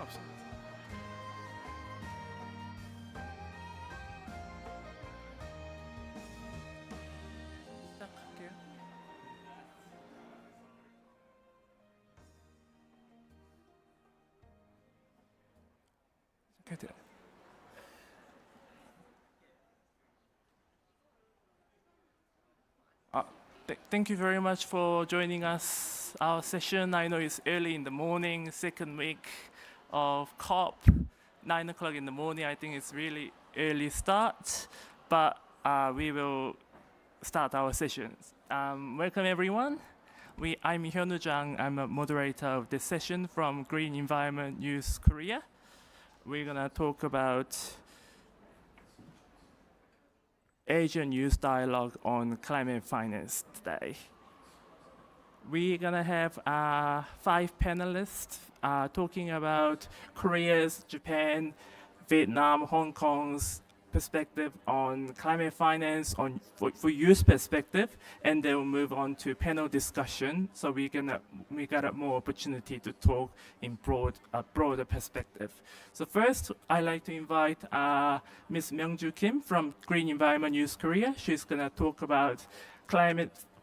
없습니다. 시작할게요. 시작해드려요. Thank you very much for joining us, our session. I know it's early in the morning, second week of COP, 9 o'clock in the morning. I think it's really early start, but we will start our sessions. Welcome everyone. I'm Hyunwoo Jang. I'm a moderator of this session from Green Environment News Korea. We're gonna talk about Asian Youth Dialogue on Climate Finance today. We're gonna have 5 panelists talking about Korea's, Japan, Vietnam, Hong Kong's perspective on climate finance for youth perspective, and then we'll move on to panel discussion. So we got a more opportunity to talk in broader perspective. So first, I'd like to invite Ms. Myungju Kim from Green Environment News Korea. She's gonna talk about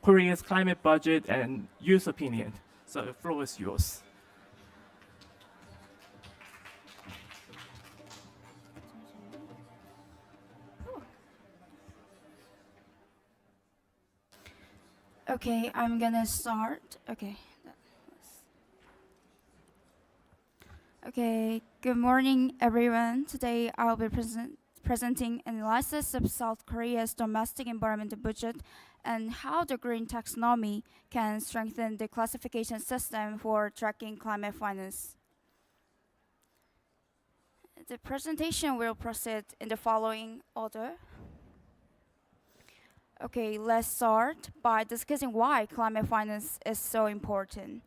Korea's climate budget and youth opinion. So the floor is yours. Okay, I'm gonna start. Okay, good morning, everyone. Today I'll be presenting analysis of South Korea's domestic environmental budget and how the green taxonomy can strengthen the classification system for tracking climate finance. The presentation will proceed in the following order. Okay, let's start by discussing why climate finance is so important.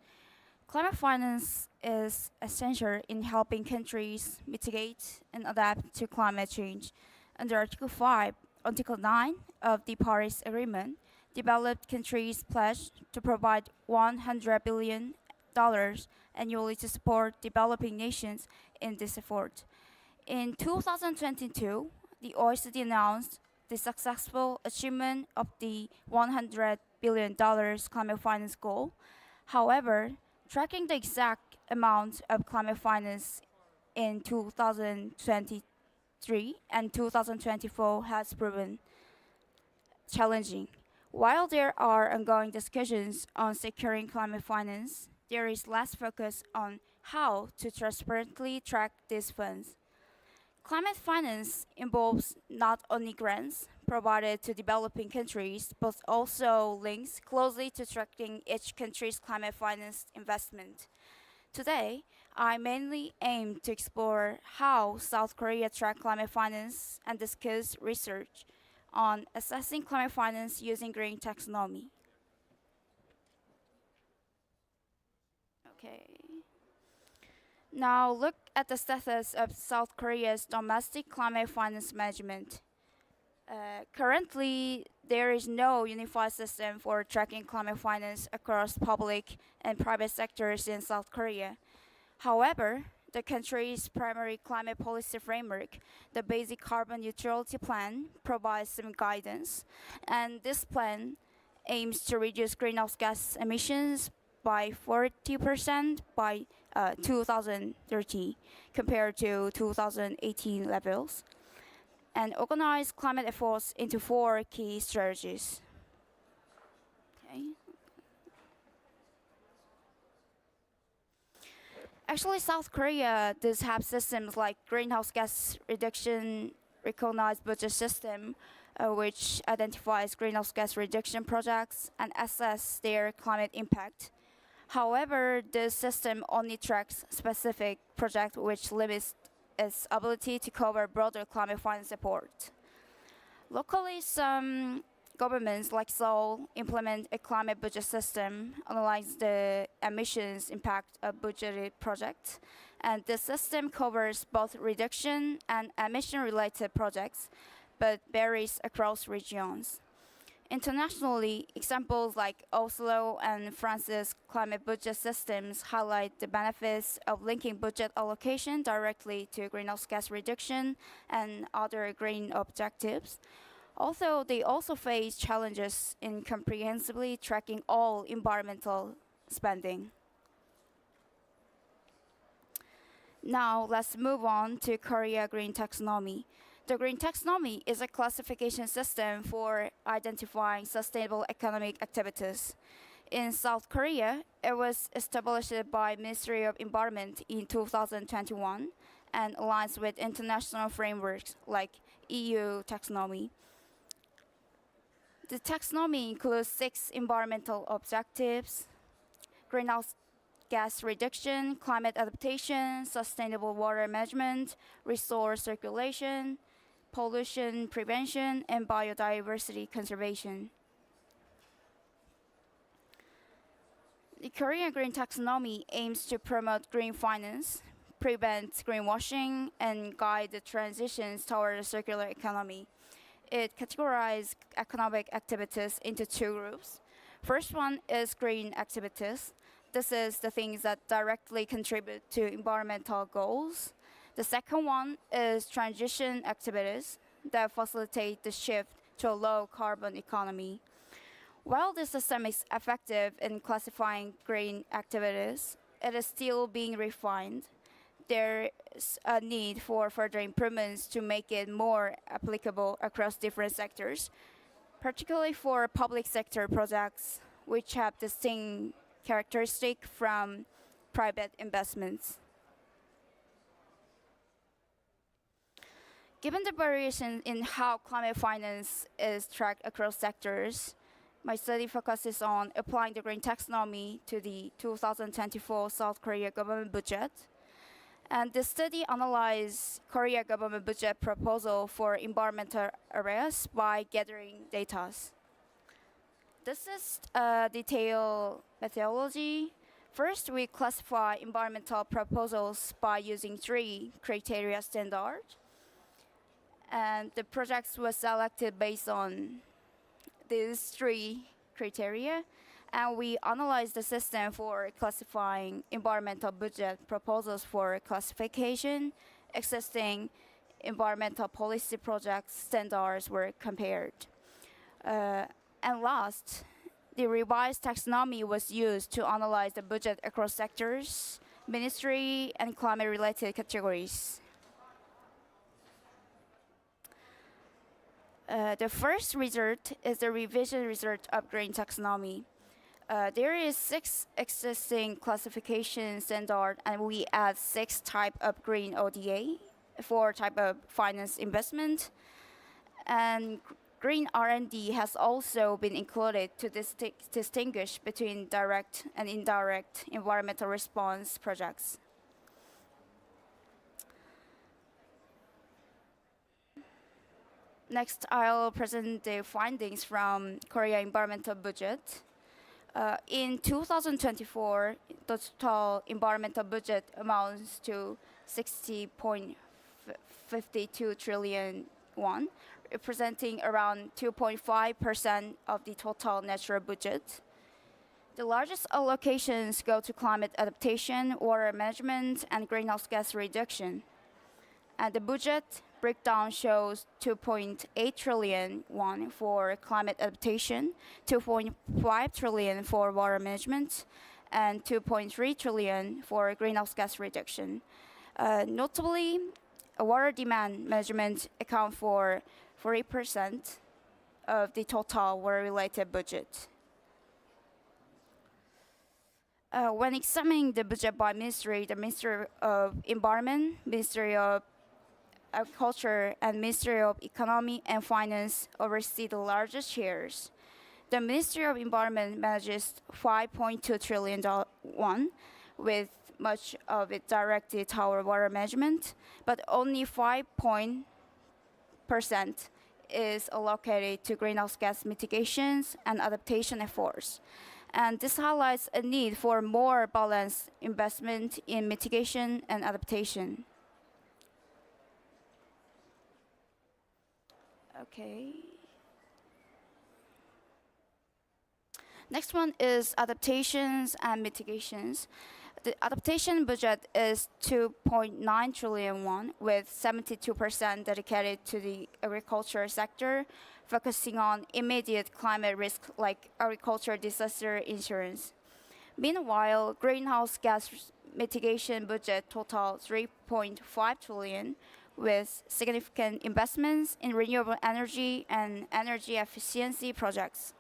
Climate finance is essential in helping countries mitigate and adapt to climate change. Under Article 5, Article 9 of the Paris Agreement, developed countries pledged to provide $100 billion annually to support developing nations in this effort. In 2022, the OECD announced the successful achievement of the $100 billion climate finance goal. However, tracking the exact amount of climate finance in 2023 and 2024 has proven challenging. While there are ongoing discussions on securing climate finance, there is less focus on how to transparently track these funds. Climate finance involves not only grants provided to developing countries, but also links closely to tracking each country's climate finance investment. Today, I mainly aim to explore how South Korea tracks climate finance and discuss research on assessing climate finance using green taxonomy. Okay. Now look at the status of South Korea's domestic climate finance management. Currently, there is no unified system for tracking climate finance across public and private sectors in South Korea. However, the country's primary climate policy framework, the Basic Carbon Neutrality Plan, provides some guidance, and this plan aims to reduce greenhouse gas emissions by 40% by 2030 compared to 2018 levels, and organize climate efforts into 4 key strategies. Okay. Actually, South Korea does have systems like greenhouse gas reduction recognized budget system, which identifies greenhouse gas reduction projects and assess their climate impact. However, this system only tracks specific projects, which limits its ability to cover broader climate finance support. Locally, some governments like Seoul implement a climate budget system, analyze the emissions impact of budgeted projects, and the system covers both reduction and emission-related projects, but varies across regions. Internationally, examples like Oslo and France's climate budget systems highlight the benefits of linking budget allocation directly to greenhouse gas reduction and other green objectives. Although they also face challenges in comprehensively tracking all environmental spending. Now let's move on to Korea Green Taxonomy. The Green Taxonomy is a classification system for identifying sustainable economic activities. In South Korea, it was established by Ministry of Environment in 2021 and aligns with international frameworks like EU taxonomy. The taxonomy includes 6 environmental objectives: greenhouse gas reduction, climate adaptation, sustainable water management, resource circulation, pollution prevention, and biodiversity conservation. The Korean Green Taxonomy aims to promote green finance, prevent greenwashing, and guide the transitions toward a circular economy. It categorizes economic activities into 2 groups. First one is green activities. This is the things that directly contribute to environmental goals. The second one is transition activities that facilitate the shift to a low carbon economy. While this system is effective in classifying green activities, it is still being refined. There is a need for further improvements to make it more applicable across different sectors, particularly for public sector projects, which have distinct characteristics from private investments. Given the variation in how climate finance is tracked across sectors, my study focuses on applying the Green Taxonomy to the 2024 South Korea government budget. And the study analyzed Korea government budget proposal for environmental areas by gathering data. This is a detailed methodology. First, we classify environmental proposals by using 3 criteria standards. And the projects were selected based on these 3 criteria. And we analyzed the system for classifying environmental budget proposals for classification. Existing environmental policy project standards were compared. And last, the revised taxonomy was used to analyze the budget across sectors, ministry, and climate-related categories. The first result is the revision result of Green Taxonomy. There is 6 existing classification standards, and we add 6 type of green ODA, 4 type of finance investment, and green R&D has also been included to distinguish between direct and indirect environmental response projects. Next, I'll present the findings from Korea environmental budget. In 2024, the total environmental budget amounts to 60.52 trillion won, representing around 2.5% of the total national budget. The largest allocations go to climate adaptation, water management, and greenhouse gas reduction. And the budget breakdown shows 2.8 trillion won for climate adaptation, 2.5 trillion for water management, and 2.3 trillion for greenhouse gas reduction. Notably, water demand management account for 40% of the total water-related budget. When examining the budget by ministry, the Ministry of Environment, Ministry of Agriculture, and Ministry of Economy and Finance oversee the largest shares. The Ministry of Environment manages 5.2 trillion won, with much of it directed toward water management, but only 5% is allocated to greenhouse gas mitigations and adaptation efforts. And this highlights a need for more balanced investment in mitigation and adaptation. Okay. Next one is adaptations and mitigations. The adaptation budget is 2.9 trillion won, with 72% dedicated to the agriculture sector, focusing on immediate climate risk like agriculture disaster insurance. Meanwhile, greenhouse gas mitigation budget total 3.5 trillion, with significant investments in renewable energy and energy efficiency projects.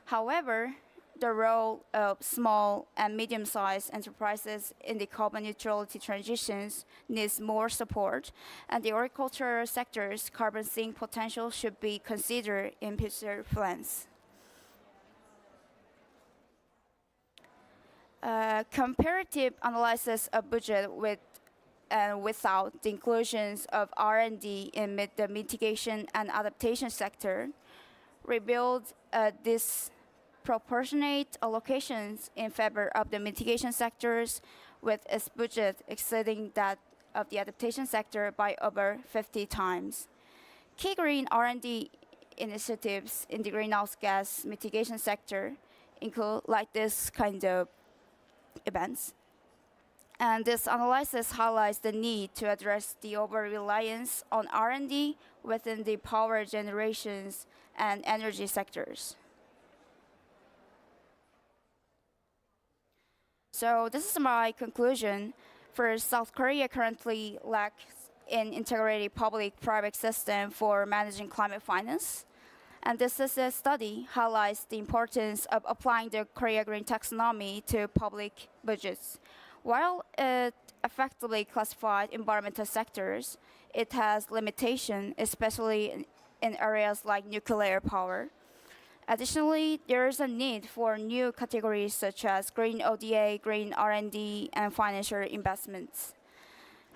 However, the role of small and medium-sized enterprises in the carbon neutrality transitions needs more support, and the agricultural sector's carbon sink potential should be considered in future plans. Comparative analysis of budget with and without the inclusions of R&D in the mitigation and adaptation sector revealed disproportionate allocations in favor of the mitigation sectors, with its budget exceeding that of the adaptation sector by over 50 times. Key green R&D initiatives in the greenhouse gas mitigation sector include like this kind of events. And this analysis highlights the need to address the over-reliance on R&D within the power generations and energy sectors. So this is my conclusion. First, South Korea currently lacks an integrated public-private system for managing climate finance. And this is a study highlights the importance of applying the Korea Green Taxonomy to public budgets. While it effectively classified environmental sectors, it has limitations, especially in areas like nuclear power. Additionally, there is a need for new categories such as green ODA, green R&D, and financial investments.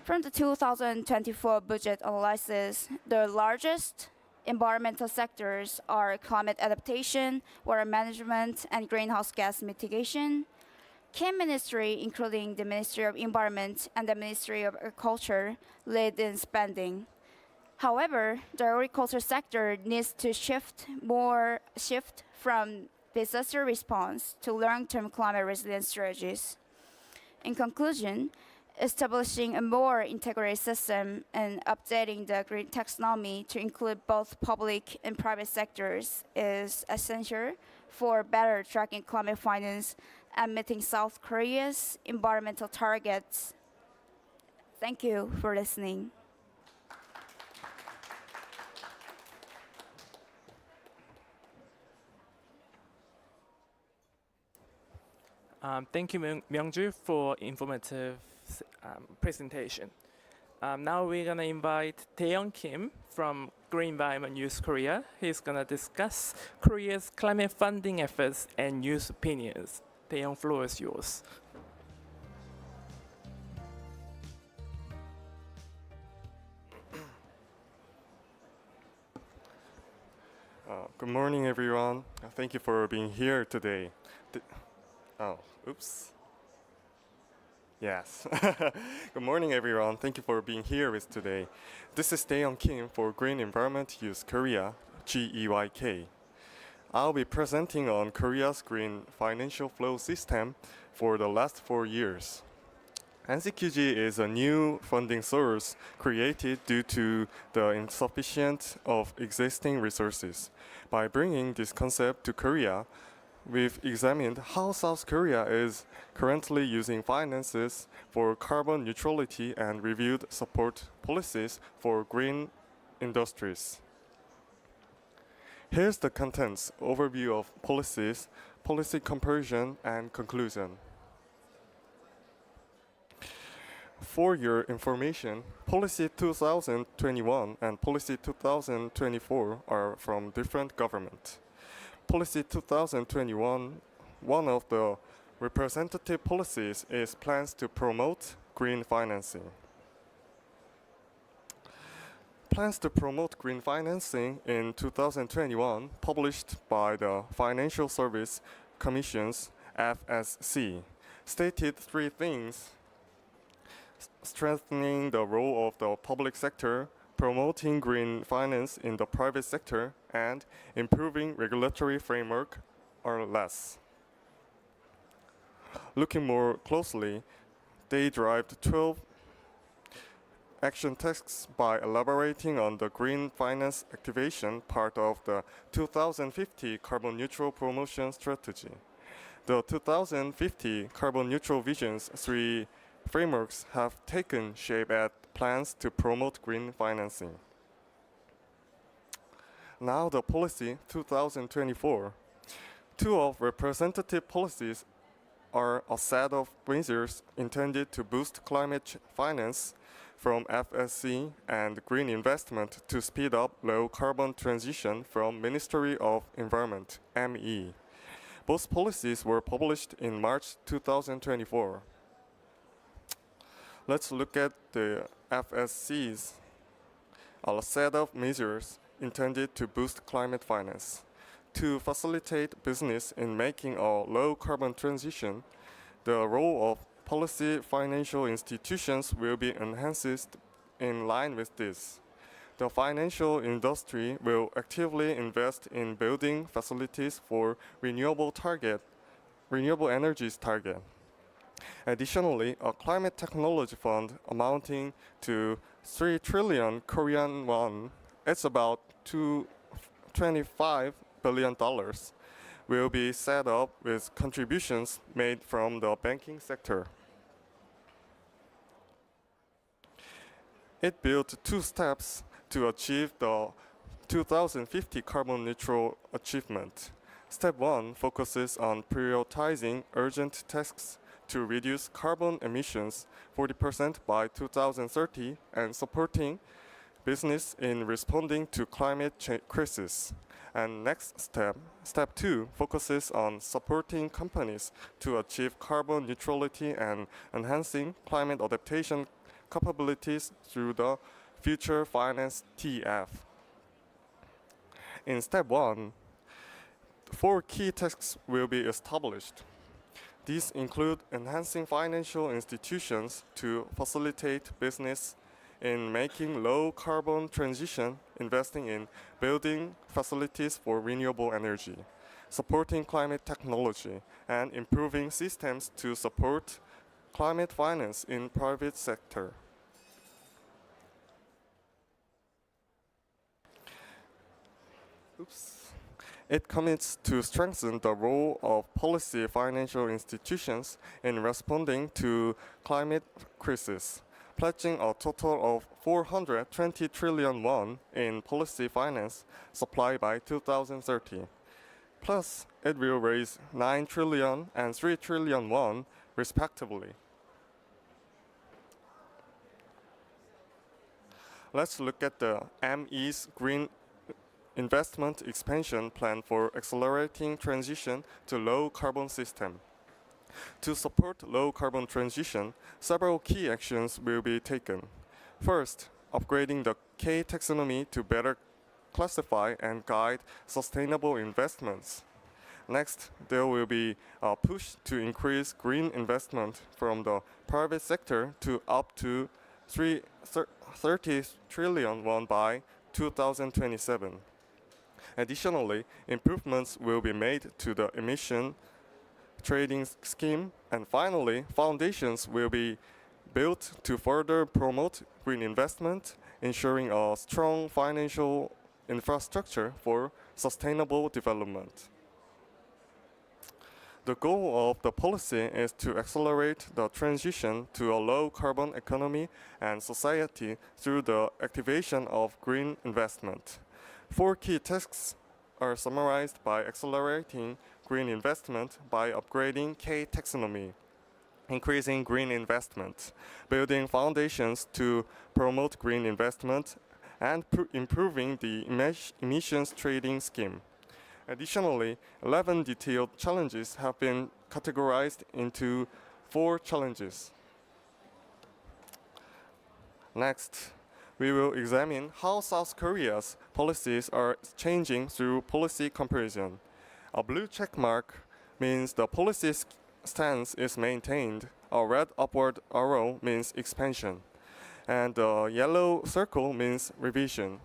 From the 2024 budget analysis, the largest environmental sectors are climate adaptation, water management, and greenhouse gas mitigation. Key ministries, including the Ministry of Environment and the Ministry of Agriculture, lead in spending. However, the agriculture sector needs to shift from disaster response to long-term climate resilience strategies. In conclusion, establishing a more integrated system and updating the green taxonomy to include both public and private sectors is essential for better tracking climate finance and meeting South Korea's environmental targets. Thank you for listening. Thank you, Myungju, for informative presentation. Now we're going to invite Taeyoung Kim from Green Environment Youth Korea. He's going to discuss Korea's climate funding efforts and youth opinions. Taeyoung, floor is yours. Good morning, everyone. Thank you for being here today. Oops. Yes. Good morning, everyone. Thank you for being here with today. This is Taeyoung Kim for Green Environment Youth Korea, GEYK. I'll be presenting on Korea's green financial flow system for the last 4 years. NCQG is a new funding source created due to the insufficiency of existing resources. By bringing this concept to Korea, we've examined how South Korea is currently using finances for carbon neutrality and reviewed support policies for green industries. Here's the contents overview of policies, policy comparison, and conclusion. For your information, Policy 2021 and Policy 2024 are from different governments. Policy 2021, one of the representative policies is plans to promote green financing. Plans to promote green financing in 2021, published by the Financial Service Commission's FSC, stated 3 things: strengthening the role of the public sector, promoting green finance in the private sector, and improving regulatory framework are less. Looking more closely, they derived 12 action tasks by elaborating on the green finance activation part of the 2050 carbon neutral promotion strategy. The 2050 carbon neutral vision's three frameworks have taken shape as plans to promote green financing. Now the policy 2024. Two of representative policies are a set of measures intended to boost climate finance from FSC and green investment to speed up low carbon transition from Ministry of Environment, ME. Both policies were published in March 2024. Let's look at the FSC's, a set of measures intended to boost climate finance. To facilitate business in making a low carbon transition, the role of policy financial institutions will be enhanced in line with this. The financial industry will actively invest in building facilities for renewable energies target. Additionally, a climate technology fund amounting to 3 trillion Korean won, it's about $25 billion, will be set up with contributions made from the banking sector. It built two steps to achieve the 2050 carbon neutral achievement. Step 1 focuses on prioritizing urgent tasks to reduce carbon emissions 40% by 2030 and supporting business in responding to climate crisis. And next step, step 2, focuses on supporting companies to achieve carbon neutrality and enhancing climate adaptation capabilities through the Future Finance TF. In step 1, 4 key tasks will be established. These include enhancing financial institutions to facilitate business in making low carbon transition, investing in building facilities for renewable energy, supporting climate technology, and improving systems to support climate finance in private sector. It commits to strengthen the role of policy financial institutions in responding to climate crisis, pledging a total of 420 trillion won in policy finance supply by 2030. Plus, it will raise 9 trillion and 3 trillion won respectively. Let's look at the ME's green investment expansion plan for accelerating transition to low carbon system. To support low carbon transition, several key actions will be taken. First, upgrading the K taxonomy to better classify and guide sustainable investments. Next, there will be a push to increase green investment from the private sector to up to 30 trillion won by 2027. Additionally, improvements will be made to the emission trading scheme, and finally, foundations will be built to further promote green investment, ensuring a strong financial infrastructure for sustainable development. The goal of the policy is to accelerate the transition to a low-carbon economy and society through the activation of green investment. 4 key tasks are summarized by accelerating green investment by upgrading K taxonomy, increasing green investment, building foundations to promote green investment, and improving the emissions trading scheme. Additionally, 11 detailed challenges have been categorized into 4 challenges. Next, we will examine how South Korea's policies are changing through policy comparison. A blue check mark means the policy stance is maintained. A red upward arrow means expansion. And the yellow circle means revision.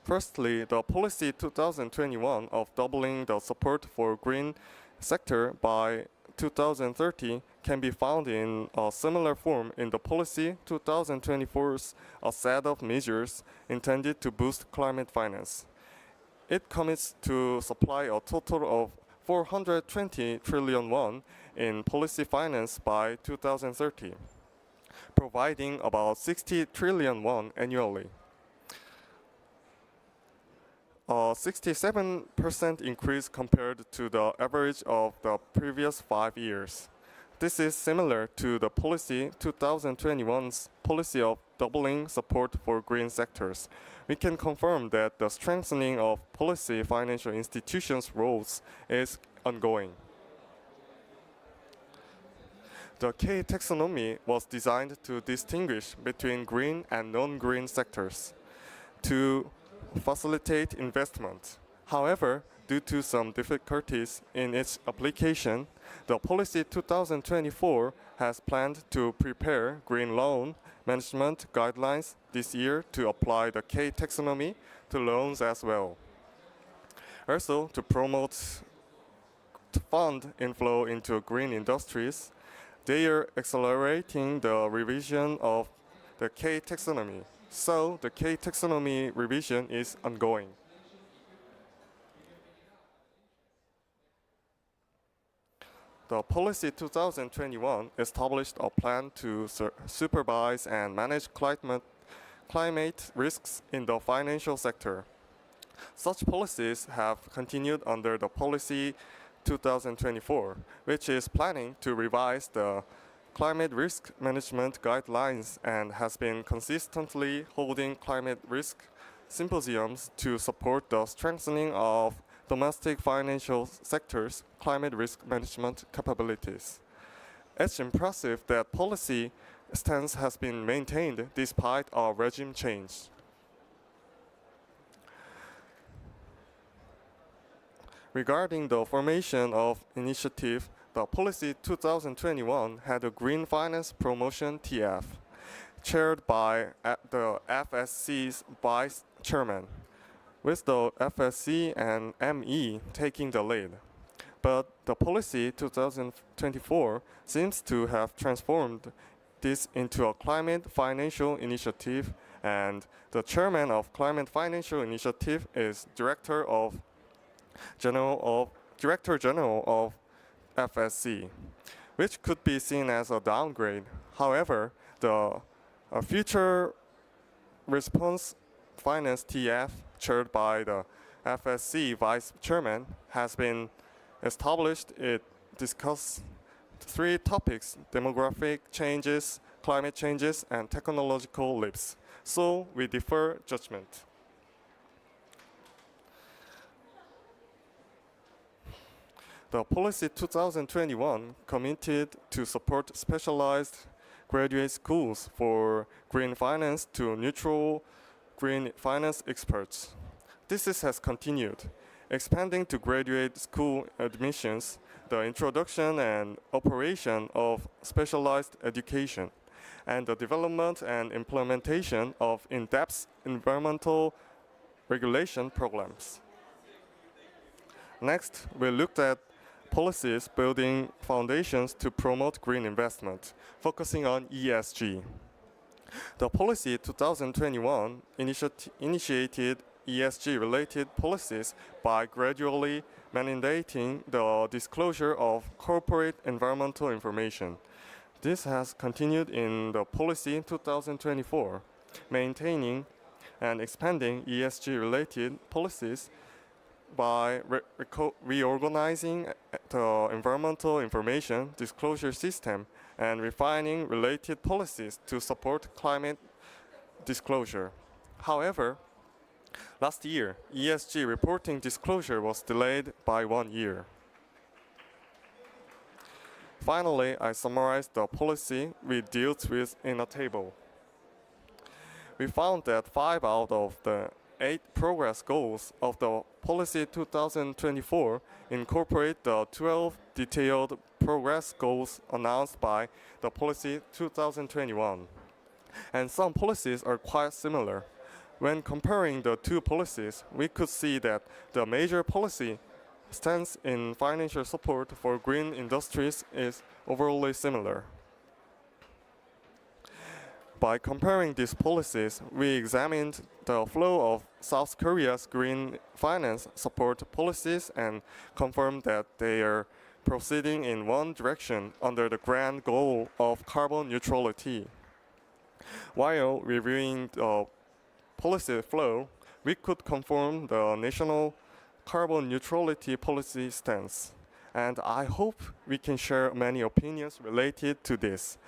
Firstly, the policy 2021 of doubling the support for green sector by 2030 can be found in a similar form in the policy 2024's a set of measures intended to boost climate finance. It commits to supply a total of 420 trillion won in policy finance by 2030, providing about 60 trillion won annually. A 67% increase compared to the average of the previous 5 years. This is similar to the policy 2021's policy of doubling support for green sectors. We can confirm that the strengthening of policy financial institutions' roles is ongoing. The K taxonomy was designed to distinguish between green and non-green sectors to facilitate investment. However, due to some difficulties in its application, the Policy 2024 has planned to prepare green loan management guidelines this year to apply the K taxonomy to loans as well. Also, to promote fund inflow into green industries, they are accelerating the revision of the K taxonomy. So the K taxonomy revision is ongoing. The Policy 2021 established a plan to supervise and manage climate risks in the financial sector. Such policies have continued under the Policy 2024, which is planning to revise the climate risk management guidelines and has been consistently holding climate risk symposiums to support the strengthening of domestic financial sector's climate risk management capabilities. It's impressive that policy stance has been maintained despite a regime change. Regarding the formation of initiative, the Policy 2021 had a Green Finance Promotion TF, chaired by the FSC's Vice Chairman, with the FSC and ME taking the lead. But the Policy 2024 seems to have transformed this into a Climate Financial Initiative, and the Chairman of Climate Financial Initiative is Director General of FSC, which could be seen as a downgrade. However, the future response finance TF, chaired by the FSC Vice Chairman, has been established. It discusses 3 topics: demographic changes, climate changes, and technological leaps. So we defer judgment. The Policy 2021 committed to support specialized graduate schools for green finance to neutral green finance experts. This has continued, expanding to graduate school admissions, the introduction and operation of specialized education, and the development and implementation of in-depth environmental regulation programs. Next, we looked at policies building foundations to promote green investment, focusing on ESG. The Policy 2021 initiated ESG-related policies by gradually mandating the disclosure of corporate environmental information. This has continued in the Policy 2024, maintaining and expanding ESG-related policies by reorganizing the environmental information disclosure system and refining related policies to support climate disclosure. However, last year, ESG reporting disclosure was delayed by 1 year. Finally, I summarized the policy we dealt with in a table. We found that 5 out of the 8 progress goals of the Policy 2024 incorporate the 12 detailed progress goals announced by the Policy 2021. And some policies are quite similar. When comparing the two policies, we could see that the major policy stance in financial support for green industries is overall similar. By comparing these policies, we examined the flow of South Korea's green finance support policies and confirmed that they are proceeding in one direction under the grand goal of carbon neutrality. While reviewing the policy flow, we could confirm the national carbon neutrality policy stance. And I hope we can share many opinions related to this.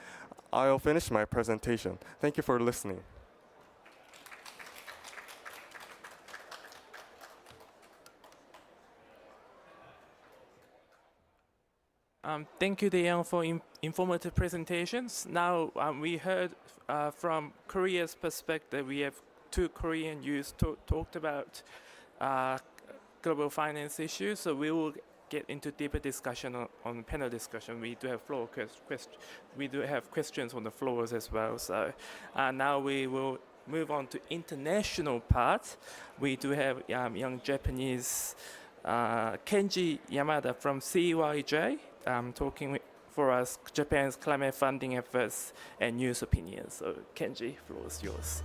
I'll finish my presentation. Thank you for listening. Thank you, Daeyoung, for informative presentations. Now, we heard from Korea's perspective, we have two Korean youths talked about global finance issues, so we will get into deeper discussion on panel discussion. We do have we do have questions on the floors as well. So now we will move on to international part. We do have young Japanese Kenji Yamada from CYJ talking for us Japan's climate funding efforts and news opinions. So Kenji, floor is yours.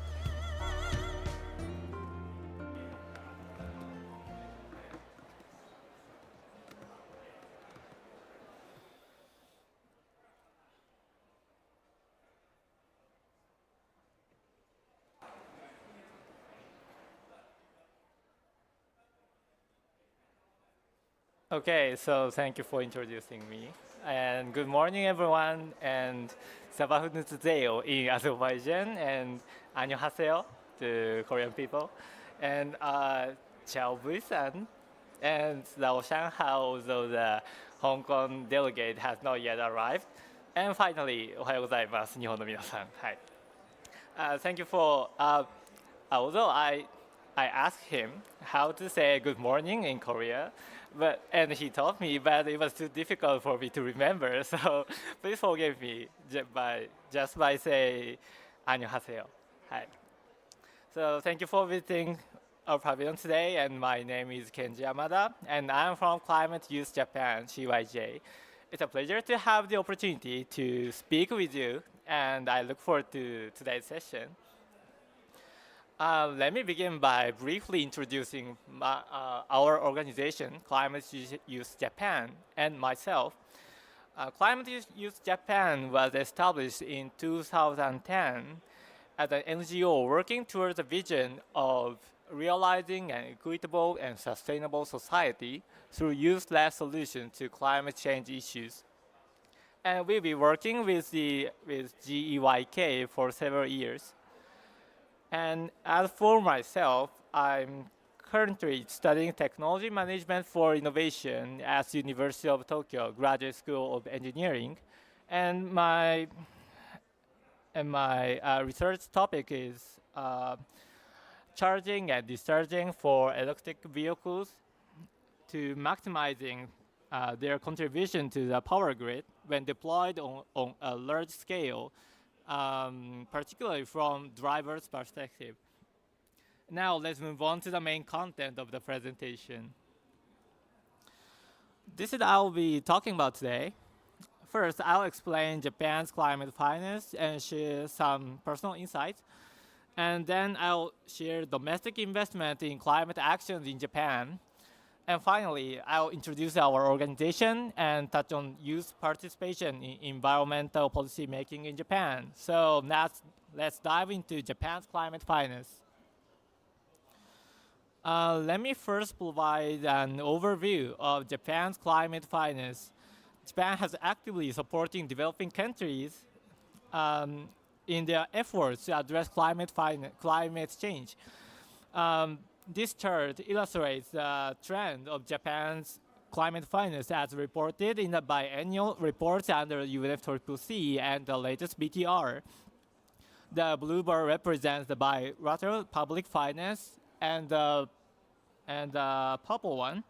Okay, so thank you for introducing me. And good morning, everyone. And Sabahunutsuzeyo in Azerbaijan. And annyeonghaseyo to Korean people. And Chao Busan. And Lao Shanghai, although the Hong Kong delegate has not yet arrived. And finally, ohayou gozaimasu, Nihon no minasan. Hi. Thank you for, although I asked him how to say good morning in Korea, and he taught me, but it was too difficult for me to remember. So please forgive me just by saying annyeonghaseyo. Hi. So thank you for visiting our pavilion today. And my name is Kenji Yamada, and I'm from Climate Youth Japan, CYJ. It's a pleasure to have the opportunity to speak with you, and I look forward to today's session. Let me begin by briefly introducing our organization, Climate Youth Japan, and myself. Climate Youth Japan was established in 2010 as an NGO working towards a vision of realizing an equitable and sustainable society through youth-led solutions to climate change issues. And we'll be working with GEYK for several years. And as for myself, I'm currently studying technology management for innovation at University of Tokyo Graduate School of Engineering. And my research topic is charging and discharging for electric vehicles to maximizing their contribution to the power grid when deployed on a large scale, particularly from driver's perspective. Now let's move on to the main content of the presentation. This is what I'll be talking about today. First, I'll explain Japan's climate finance and share some personal insights. And then I'll share domestic investment in climate actions in Japan. And finally, I'll introduce our organization and touch on youth participation in environmental policy making in Japan. So let's dive into Japan's climate finance. Let me first provide an overview of Japan's climate finance. Japan has actively supporting developing countries in their efforts to address climate change. This chart illustrates the trend of Japan's climate finance as reported in the biennial reports under UNFCCC and the latest BTR. The blue bar represents the bilateral public finance, and the purple one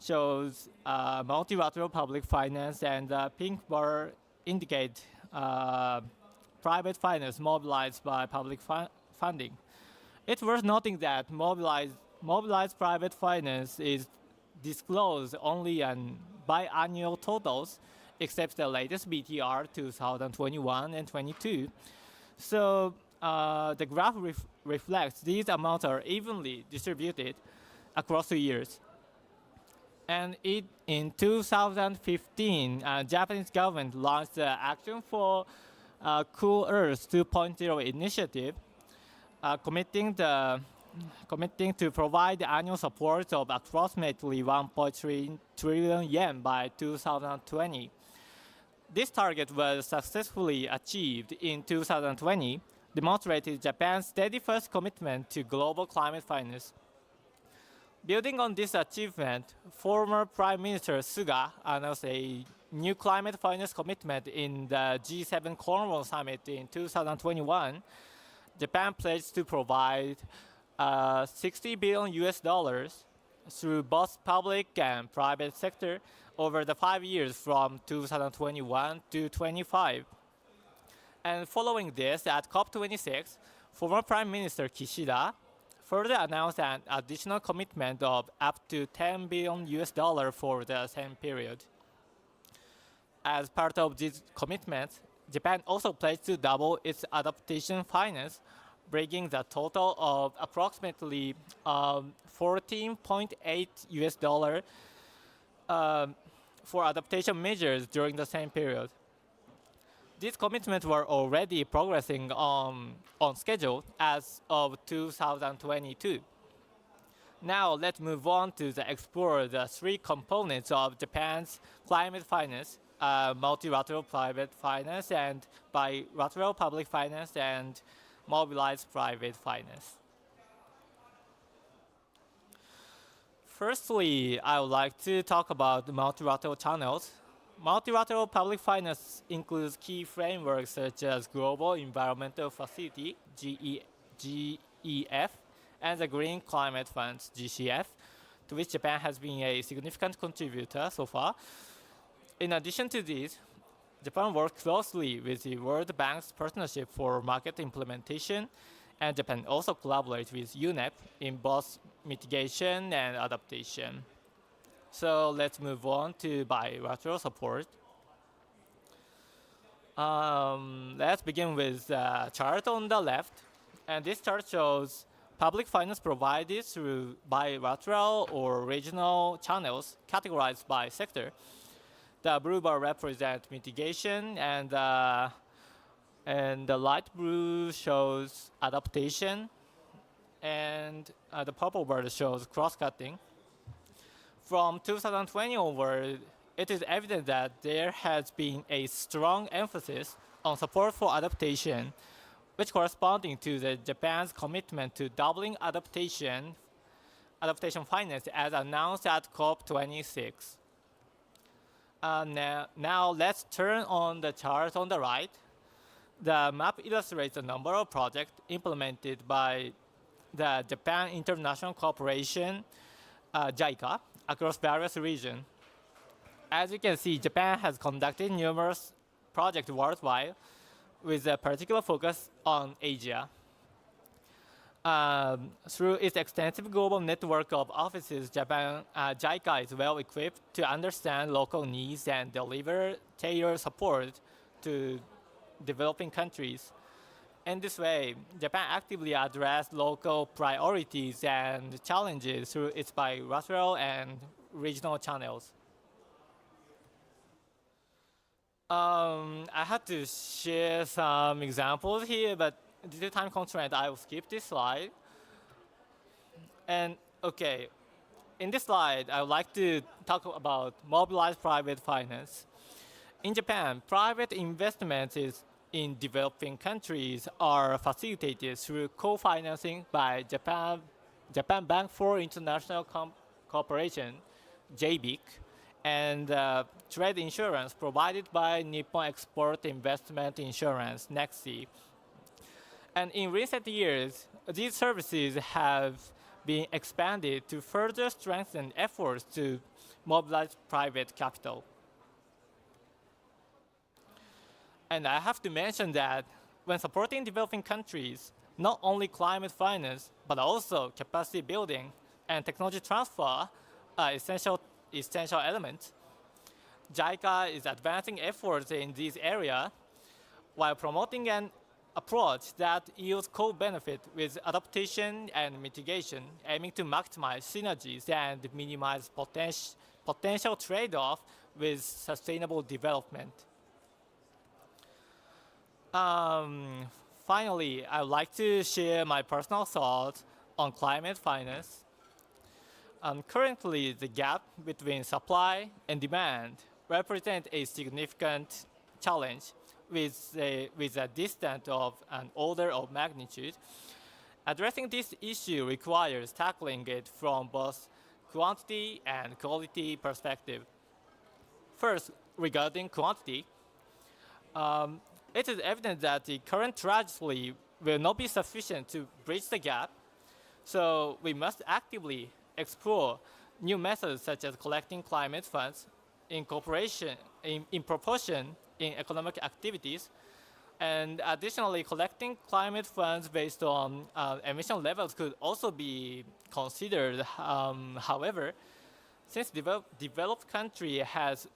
shows multilateral public finance, and the pink bar indicates private finance mobilized by public funding. It's worth noting that mobilized private finance is disclosed only on biannual totals, except the latest BTR 2021 and 22. So the graph reflects these amounts are evenly distributed across the years. And in 2015, Japanese government launched the Action for Cool Earth 2.0 initiative, committing to provide annual support of approximately 1.3 trillion yen by 2020. This target was successfully achieved in 2020, demonstrating Japan's steadfast commitment to global climate finance. Building on this achievement, former Prime Minister Suga announced a new climate finance commitment in the G7 Cornwall Summit in 2021. Japan pledged to provide 60 billion US dollars through both public and private sector over the 5 years from 2021 to 25. And following this, at COP26, former Prime Minister Kishida further announced an additional commitment of up to 10 billion US dollars for the same period. As part of these commitments, Japan also pledged to double its adaptation finance, bringing the total of approximately 14.8 US dollar for adaptation measures during the same period. These commitments were already progressing on schedule as of 2022. Now let's move on to explore the three components of Japan's climate finance: multilateral private finance, and bilateral public finance, and mobilized private finance. Firstly, I would like to talk about the multilateral channels. Multilateral public finance includes key frameworks such as Global Environmental Facility, GEF, and the Green Climate Fund, GCF, to which Japan has been a significant contributor so far. In addition to these, Japan works closely with the World Bank's Partnership for Market Implementation, and Japan also collaborates with UNEP in both mitigation and adaptation. So let's move on to bilateral support. Let's begin with the chart on the left. And this chart shows public finance provided through bilateral or regional channels categorized by sector. The blue bar represents mitigation, and the light blue shows adaptation, and the purple bar shows cross-cutting. From 2020 onward, it is evident that there has been a strong emphasis on support for adaptation, which corresponding to Japan's commitment to doubling adaptation finance as announced at COP26. Now let's turn on the chart on the right. The map illustrates the number of projects implemented by the Japan International Corporation, JICA, across various regions. As you can see, Japan has conducted numerous projects worldwide with a particular focus on Asia. Through its extensive global network of offices, JICA is well equipped to understand local needs and deliver tailored support to developing countries. In this way, Japan actively addressed local priorities and challenges through its bilateral and regional channels. I had to share some examples here, but due to time constraint, I will skip this slide. And okay, in this slide, I would like to talk about mobilized private finance. In Japan, private investments in developing countries are facilitated through co-financing by Japan Bank for International Cooperation, JBIC, and trade insurance provided by Nippon Export Investment Insurance, NEXI. And in recent years, these services have been expanded to further strengthen efforts to mobilize private capital. And I have to mention that when supporting developing countries, not only climate finance, but also capacity building and technology transfer are essential elements. JICA is advancing efforts in this area while promoting an approach that yields co-benefit with adaptation and mitigation, aiming to maximize synergies and minimize potential trade-off with sustainable development. Finally, I would like to share my personal thoughts on climate finance. Currently, the gap between supply and demand represents a significant challenge with a distance of an order of magnitude. Addressing this issue requires tackling it from both quantity and quality perspective. First, regarding quantity, it is evident that the current trajectory will not be sufficient to bridge the gap, so we must actively explore new methods such as collecting climate funds in proportion in economic activities, and additionally collecting climate funds based on emission levels could also be considered. However, since developed country has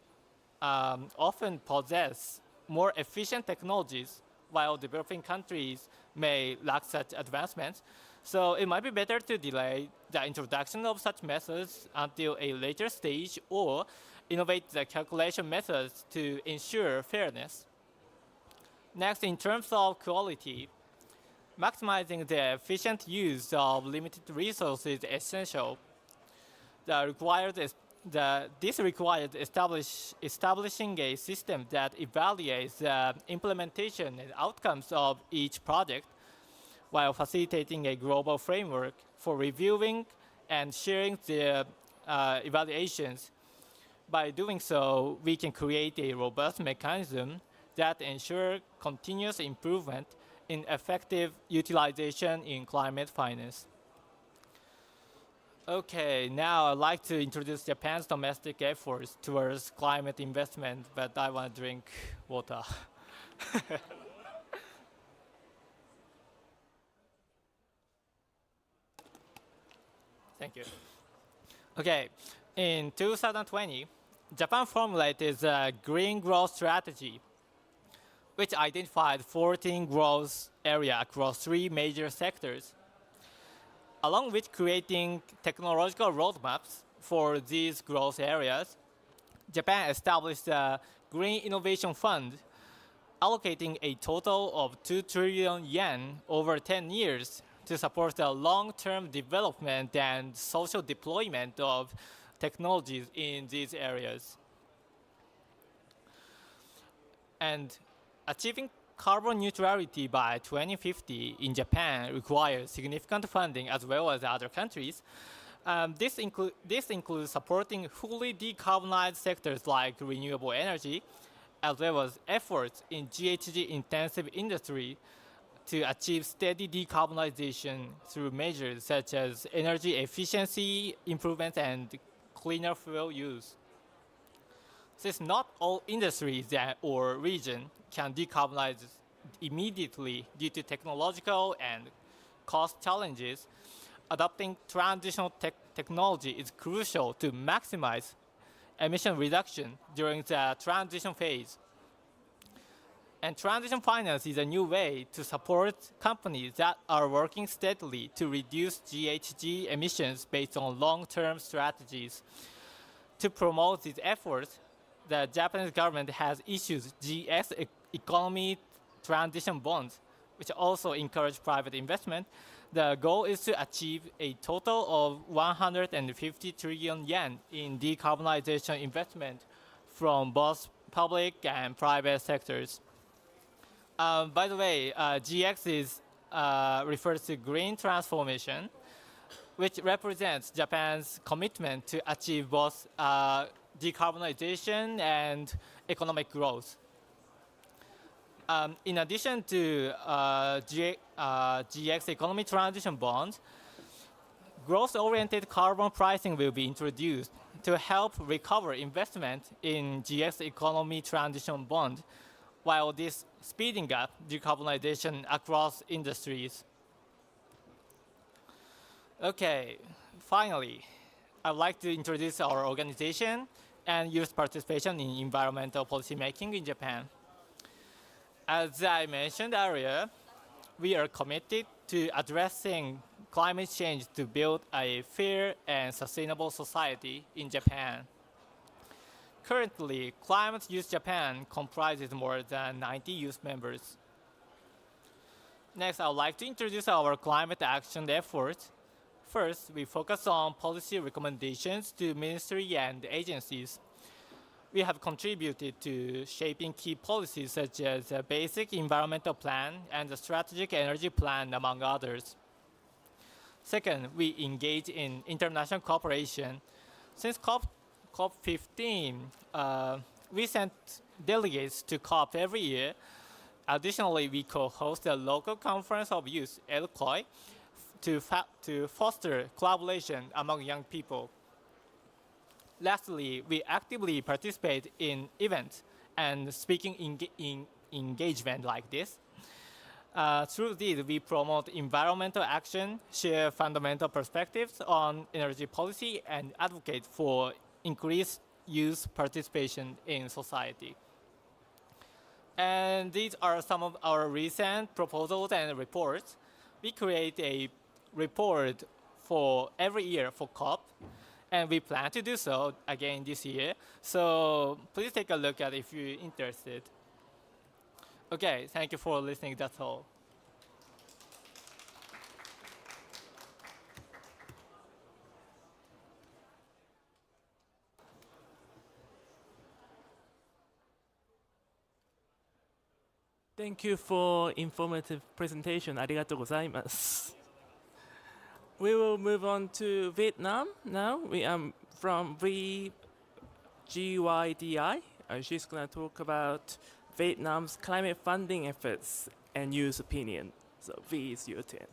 often possess more efficient technologies while developing countries may lack such advancements, so it might be better to delay the introduction of such methods until a later stage or innovate the calculation methods to ensure fairness. Next, in terms of quality, maximizing the efficient use of limited resources is essential. This requires establishing a system that evaluates the implementation and outcomes of each project while facilitating a global framework for reviewing and sharing the evaluations. By doing so, we can create a robust mechanism that ensures continuous improvement in effective utilization in climate finance. Okay, now I'd like to introduce Japan's domestic efforts towards climate investment, but I want to drink water. Thank you. Okay, in 2020, Japan formulated a green growth strategy, which identified 14 growth areas across 3 major sectors. Along with creating technological roadmaps for these growth areas, Japan established a Green Innovation Fund, allocating a total of 2 trillion yen over 10 years to support the long-term development and social deployment of technologies in these areas. And achieving carbon neutrality by 2050 in Japan requires significant funding as well as other countries. This includes supporting fully decarbonized sectors like renewable energy, as well as efforts in GHG-intensive industry to achieve steady decarbonization through measures such as energy efficiency improvements and cleaner fuel use. Since not all industries or regions can decarbonize immediately due to technological and cost challenges, adopting transitional technology is crucial to maximize emission reduction during the transition phase. And transition finance is a new way to support companies that are working steadily to reduce GHG emissions based on long-term strategies. To promote these efforts, the Japanese government has issued GX economy transition bonds, which also encourage private investment. The goal is to achieve a total of 150 trillion yen in decarbonization investment from both public and private sectors. By the way, GX refers to green transformation, which represents Japan's commitment to achieve both decarbonization and economic growth. In addition to GX economy transition bonds, growth-oriented carbon pricing will be introduced to help recover investment in GX economy transition bond, while this speeding up decarbonization across industries. Okay, finally, I'd like to introduce our organization and youth participation in environmental policy making in Japan. As I mentioned earlier, we are committed to addressing climate change to build a fair and sustainable society in Japan. Currently, Climate Youth Japan comprises more than 90 youth members. Next, I would like to introduce our climate action efforts. First, we focus on policy recommendations to ministry and agencies. We have contributed to shaping key policies such as a basic environmental plan and the strategic energy plan, among others. Second, we engage in international cooperation. Since COP15, we sent delegates to COP every year. Additionally, we co-host the local conference of youth, LCOI, to foster collaboration among young people. Lastly, we actively participate in events and speaking engagement like this. Through these, we promote environmental action, share fundamental perspectives on energy policy, and advocate for increased youth participation in society. And these are some of our recent proposals and reports. We create a report for every year for COP, and we plan to do so again this year. So please take a look at it if you're interested. Okay, thank you for listening, that's all. Thank you for informative presentation. ありがとうございます。We will move on to Vietnam now. We am from VGYDI. She's going to talk about Vietnam's climate funding efforts and youth opinion. So V is your turn.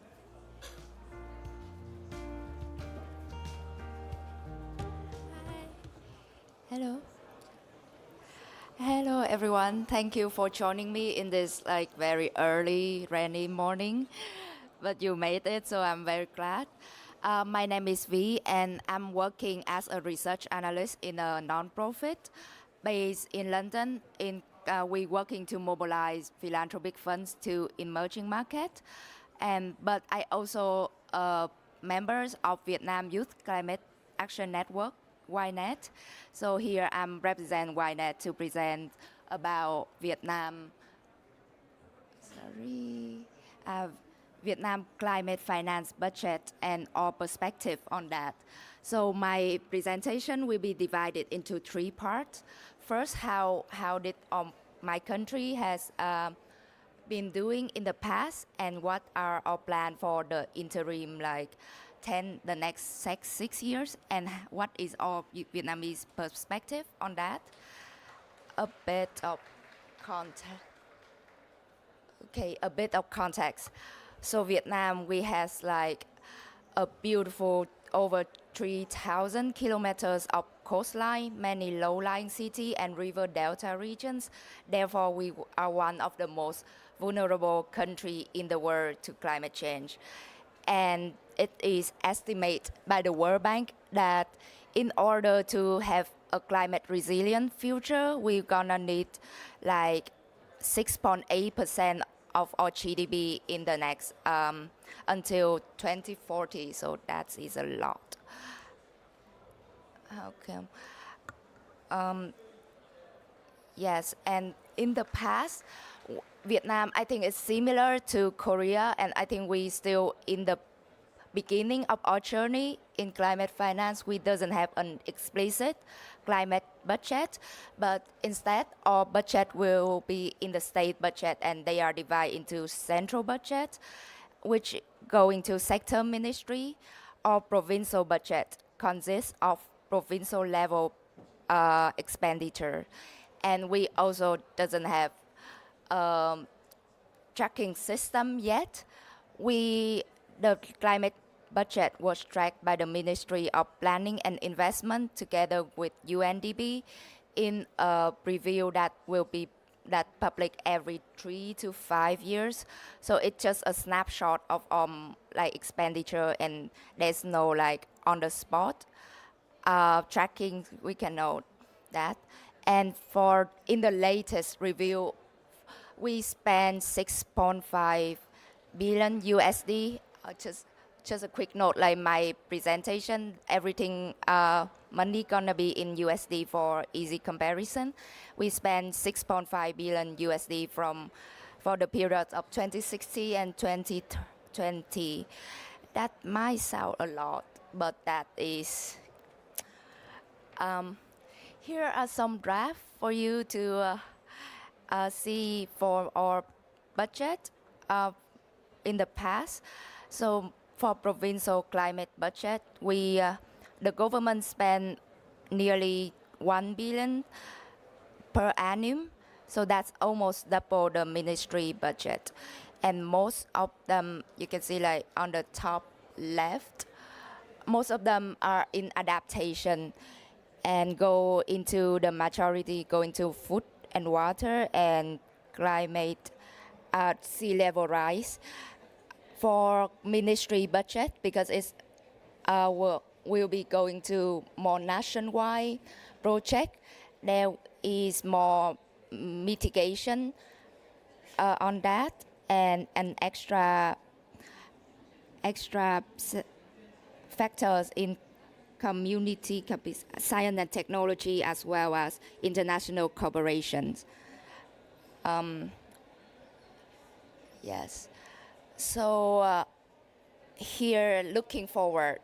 Hello. Hello everyone. Thank you for joining me in this very early rainy morning. But you made it, so I'm very glad. My name is V, and I'm working as a research analyst in a non-profit based in London. We're working to mobilize philanthropic funds to emerging market, but I also members of Vietnam Youth Climate Action Network, YNET. So here I'm represent YNET to present about Vietnam. Vietnam climate finance budget and our perspective on that. So my presentation will be divided into 3 parts. First, how did my country has been doing in the past, and what are our plan for the interim the next 6 years, and what is our Vietnamese perspective on that. A bit of context. Okay, a bit of context. So Vietnam, we has a beautiful over 3,000 kilometers of coastline, many low-lying city and river delta regions. Therefore, we are one of the most vulnerable country in the world to climate change. And it is estimated by the World Bank that in order to have a climate resilient future, we're gonna need 6.8% of our GDP in the next until 2040. So that is a lot. Okay. Yes, and in the past, Vietnam, I think it's similar to Korea, and I think we still in the beginning of our journey in climate finance. We doesn't have an explicit climate budget, but instead our budget will be in the state budget, and they are divided into central budget, which go into sector ministry, or provincial budget consists of provincial level expenditure. And we also doesn't have tracking system yet. The climate budget was tracked by the Ministry of Planning and Investment together with UNDP in a review that will be that public every 3 to 5 years. So it's just a snapshot of like expenditure, and there's no like on the spot tracking. We can note that. And for in the latest review, we spent 6.5 billion USD. Just a quick note, like my presentation, everything money gonna be in USD for easy comparison. We spent 6.5 billion USD for the period of 2016 and 2020. That might sound a lot, but that is. Here are some drafts for you to see for our budget in the past. So for provincial climate budget, the government spent nearly 1 billion per annum. So that's almost double the ministry budget. And most of them, you can see like on the top left, most of them are in adaptation and go into the majority go into food and water and climate sea level rise. For ministry budget, because it's will be going to more nationwide project, there is more mitigation on that, and an extra factors in community science and technology, as well as international cooperations. Yes. So here, looking forward,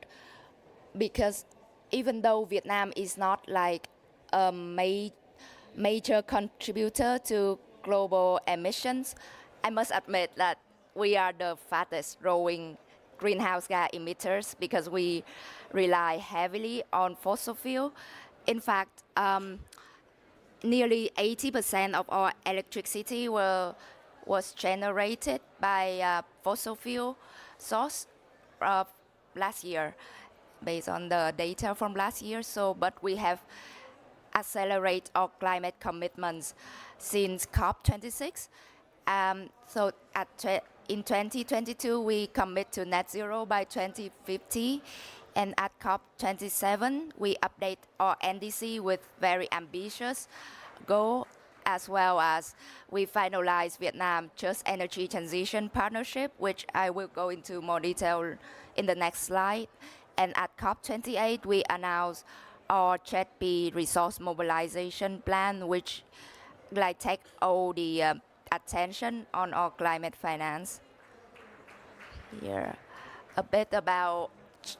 because even though Vietnam is not like a major contributor to global emissions, I must admit that we are the fastest growing greenhouse gas emitters because we rely heavily on fossil fuel. In fact, nearly 80% of our electricity was generated by fossil fuel source last year, based on the data from last year. So, but we have accelerated our climate commitments since COP26. So in 2022, we commit to net zero by 2050. And at COP27, we update our NDC with very ambitious goal, as well as we finalize Vietnam Just Energy Transition Partnership, which I will go into more detail in the next slide. And at COP28, we announced our CHETP resource mobilization plan, which like take all the attention on our climate finance. Here, a bit about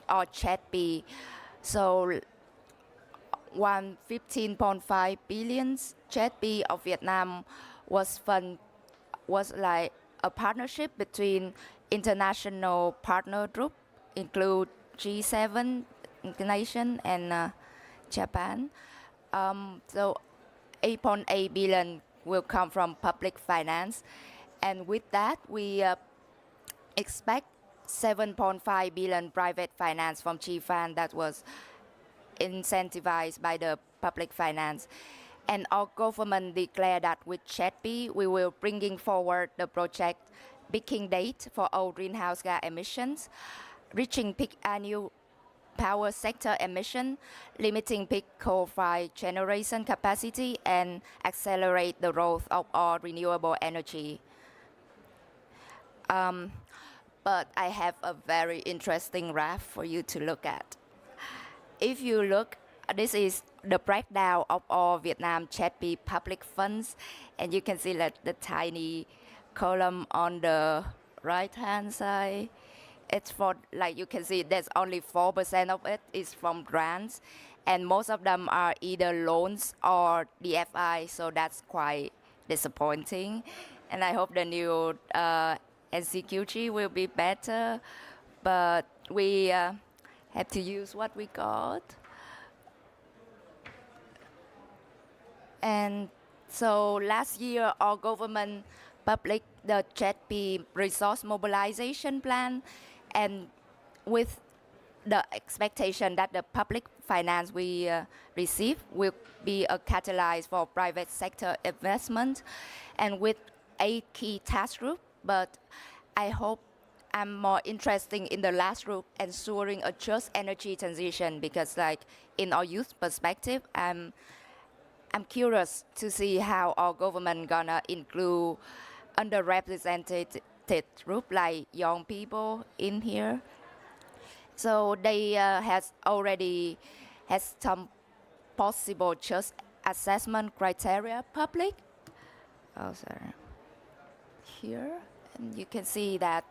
our CHETP. So 15.5 billion CHETP of Vietnam was like a partnership between international partner group, include G7 nation and Japan. So 8.8 billion will come from public finance, and with that we expect 7.5 billion private finance from GFAN that was incentivized by the public finance. And our government declared that with CHETP, we will bringing forward the project peaking date for all greenhouse gas emissions, reaching peak annual power sector emission, limiting peak coal-fired generation capacity, and accelerate the growth of our renewable energy. But I have a very interesting graph for you to look at. If you look, this is the breakdown of all Vietnam CHETP public funds, and you can see that the tiny column on the right-hand side, it's for, like you can see, there's only 4% of it is from grants, and most of them are either loans or DFI, so that's quite disappointing. And I hope the new NCQG will be better, but we have to use what we got. And so last year, our government published the CHETP resource mobilization plan, and with the expectation that the public finance we receive will be a catalyst for private sector investment, and with 8 key task groups. But I hope I'm more interested in the last group, ensuring a just energy transition, because like in our youth perspective, I'm curious to see how our government gonna include underrepresented group like young people in here. So they has some possible just assessment criteria public. Oh, sorry. Here, and you can see that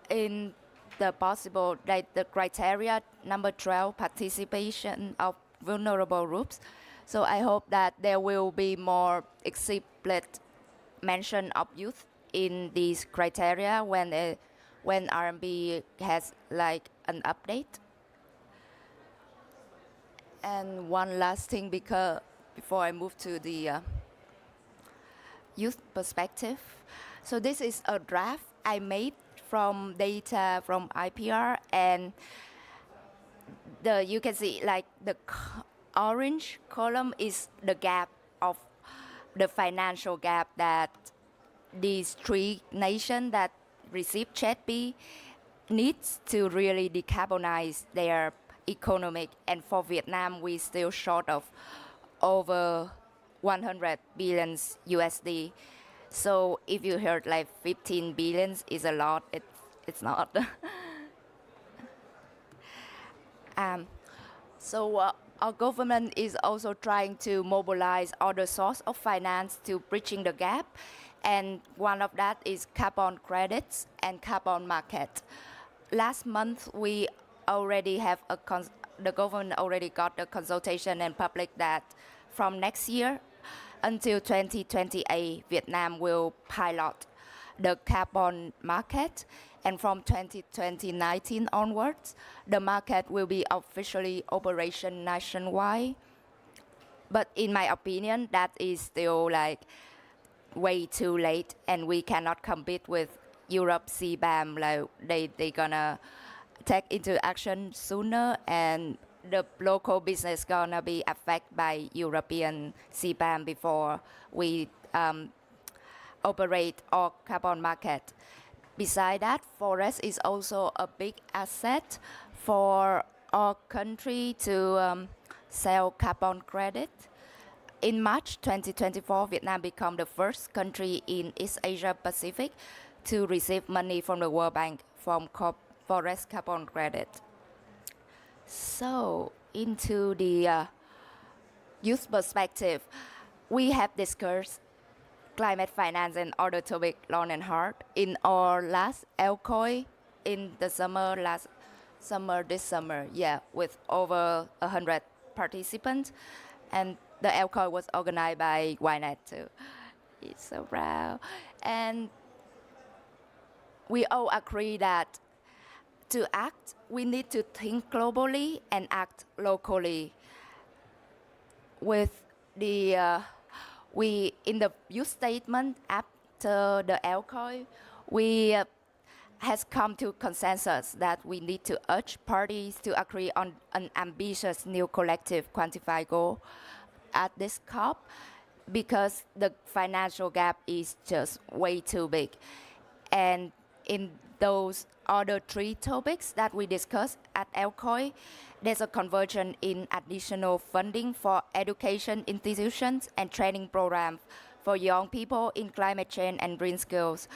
in the possible, like the criteria number 12, participation of vulnerable groups. So I hope that there will be more explicit mention of youth in these criteria when RMB has like an update. And one last thing, because before I move to the youth perspective. So this is a draft I made from data from IPR, and you can see like the orange column is the gap of the financial gap that these 3 nations that receive CHED needs to really decarbonize their economic. And for Vietnam, we still short of over 100 billion USD. So if you heard like 15 billions is a lot, it's not. Our government is also trying to mobilize other sources of finance to bridging the gap. And one of that is carbon credits and carbon market. Last month, we already have the government already got a consultation and public that from next year until 2028, Vietnam will pilot the carbon market. And from 2019 onwards, the market will be officially operation nationwide. But in my opinion, that is still like way too late, and we cannot compete with Europe CBAM. Like they gonna take into action sooner, and the local business gonna be affected by European CBAM before we operate our carbon market. Besides that, forest is also a big asset for our country to sell carbon credit. In March 2024, Vietnam became the first country in East Asia Pacific to receive money from the World Bank from forest carbon credit. So into the youth perspective, we have discussed climate finance and other topics long and hard in our last LCOI in the this summer, yeah, with over 100 participants. And the LCOI was organized by YNET too. It's so proud. And we all agree that to act, we need to think globally and act locally. With the we in the youth statement after the LCOI, we has come to consensus that we need to urge parties to agree on an ambitious new collective quantified goal at this COP, because the financial gap is just way too big. And in those other 3 topics that we discussed at LCOI, there's a conversion in additional funding for education institutions and training programs for young people in climate change and green skills.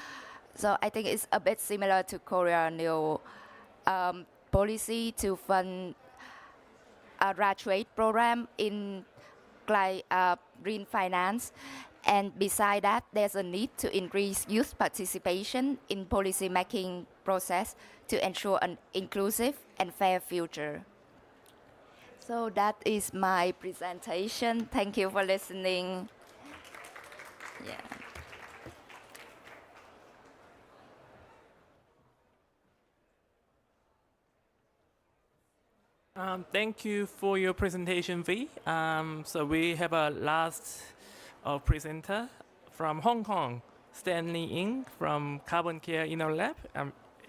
So I think it's a bit similar to Korea's new policy to fund a graduate program in green finance. And beside that, there's a need to increase youth participation in policy making process to ensure an inclusive and fair future. So that is my presentation. Thank you for listening. Yeah. Thank you for your presentation, V. So we have a last presenter from Hong Kong, Stanley Ng from Carbon Care InnoLab.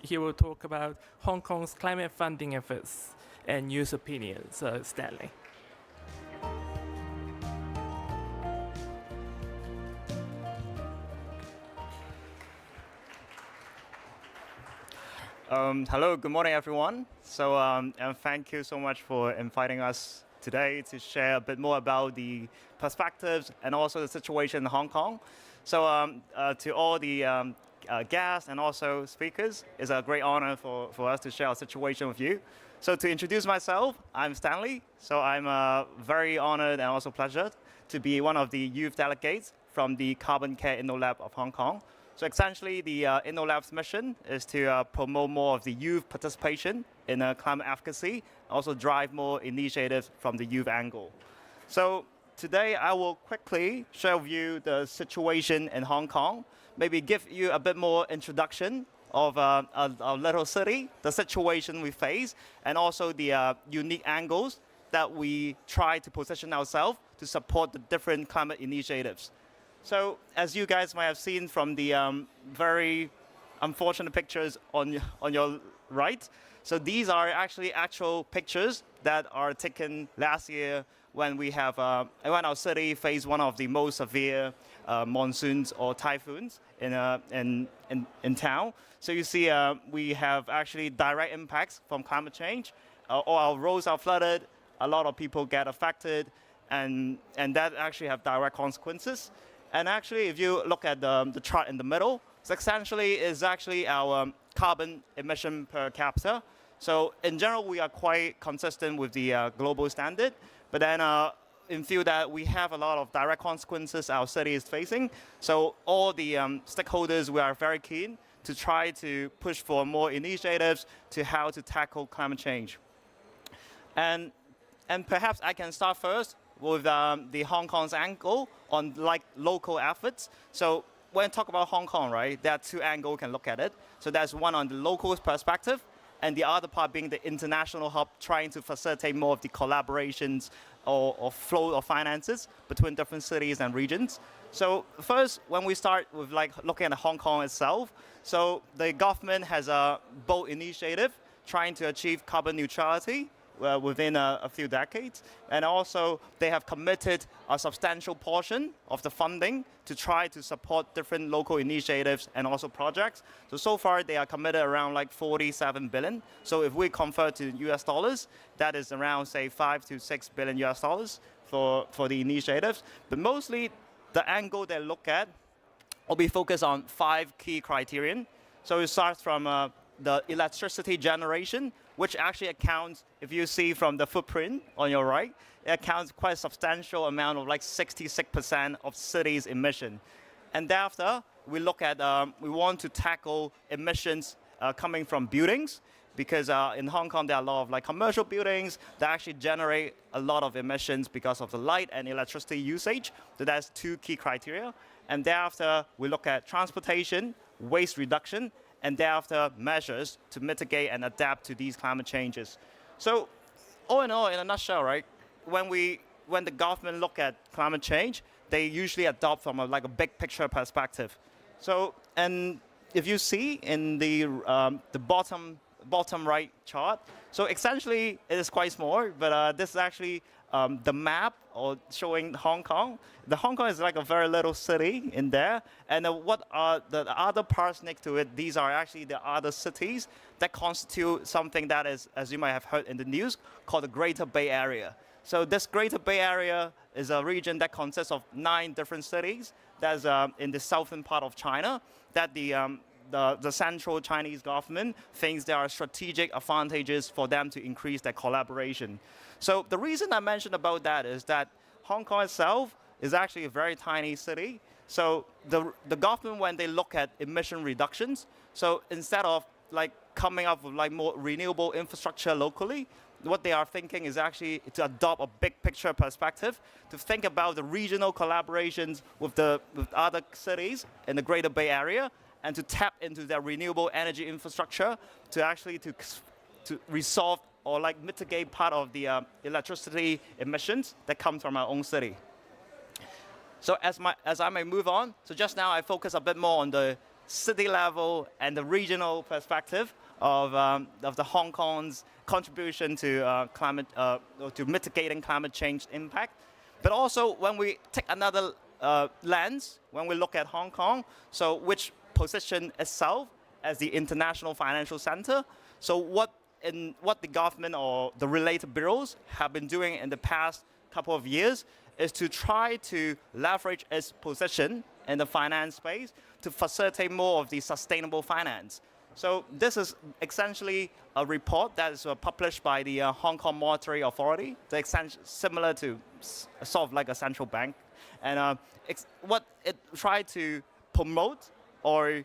He will talk about Hong Kong's climate funding efforts and use opinions. Stanley. Hello, good morning, everyone. So, and thank you so much for inviting us today to share a bit more about the perspectives and also the situation in Hong Kong. So, to all the guests and also speakers, it's a great honor for us to share our situation with you. So, to introduce myself, I'm Stanley. So, I'm very honored and also pleasured to be one of the youth delegates from the Carbon Care InnoLab of Hong Kong. So essentially, the InnoLab's mission is to promote more of the youth participation in climate advocacy, also drive more initiatives from the youth angle. So today, I will quickly share with you the situation in Hong Kong, maybe give you a bit more introduction of our little city, the situation we face, and also the unique angles that we try to position ourselves to support the different climate initiatives. So as you guys might have seen from the very unfortunate pictures on your right, so these are actually actual pictures that are taken last year when we have when our city faced one of the most severe monsoons or typhoons in town. So you see we have actually direct impacts from climate change. All our roads are flooded, a lot of people get affected, and that actually have direct consequences. And actually, if you look at the chart in the middle, it's essentially is actually our carbon emission per capita. So in general, we are quite consistent with the global standard. But then in view that we have a lot of direct consequences our city is facing, so all the stakeholders, we are very keen to try to push for more initiatives to how to tackle climate change. And perhaps I can start first with the Hong Kong's angle on like local efforts. So when I talk about Hong Kong, right, there are two angles we can look at it. So there's one on the local perspective, and the other part being the international hub, trying to facilitate more of the collaborations or flow of finances between different cities and regions. So first, when we start with like looking at Hong Kong itself, so the government has a bold initiative trying to achieve carbon neutrality within a few decades. And also, they have committed a substantial portion of the funding to try to support different local initiatives and also projects. So far, they are committed around like 47 billion. So if we convert to US dollars, that is around, say, 5 to 6 billion US dollars for the initiatives. But mostly, the angle they look at will be focused on 5 key criterion. So it starts from the electricity generation, which actually accounts, if you see from the footprint on your right, it accounts quite a substantial amount of like 66% of cities' emission. And thereafter, we look at, we want to tackle emissions coming from buildings, because in Hong Kong, there are a lot of like commercial buildings that actually generate a lot of emissions because of the light and electricity usage. So that's 2 key criteria. And thereafter, we look at transportation, waste reduction, and thereafter measures to mitigate and adapt to these climate changes. So all in all, in a nutshell, right, when the government look at climate change, they usually adopt from a big picture perspective. So, and if you see in the bottom right chart, so essentially it is quite small, but this is actually the map or showing Hong Kong. The Hong Kong is like a very little city in there, and what are the other parts next to it? These are actually the other cities that constitute something that is, as you might have heard in the news, called the Greater Bay Area. So this Greater Bay Area is a region that consists of 9 different cities that's in the southern part of China that the central Chinese government thinks there are strategic advantages for them to increase their collaboration. So the reason I mentioned about that is that Hong Kong itself is actually a very tiny city. So the government, when they look at emission reductions, so instead of like coming up with like more renewable infrastructure locally, what they are thinking is actually to adopt a big picture perspective, to think about the regional collaborations with other cities in the Greater Bay Area, and to tap into their renewable energy infrastructure to actually to resolve or like mitigate part of the electricity emissions that come from our own city. So as I may move on, so just now I focus a bit more on the city level and the regional perspective of the Hong Kong's contribution to to mitigating climate change impact. But also when we take another lens, when we look at Hong Kong, so which position itself as the international financial center. So what the government or the related bureaus have been doing in the past couple of years is to try to leverage its position in the finance space to facilitate more of the sustainable finance. So this is essentially a report that is published by the Hong Kong Monetary Authority, similar to sort of like a central bank. And what it tried to promote or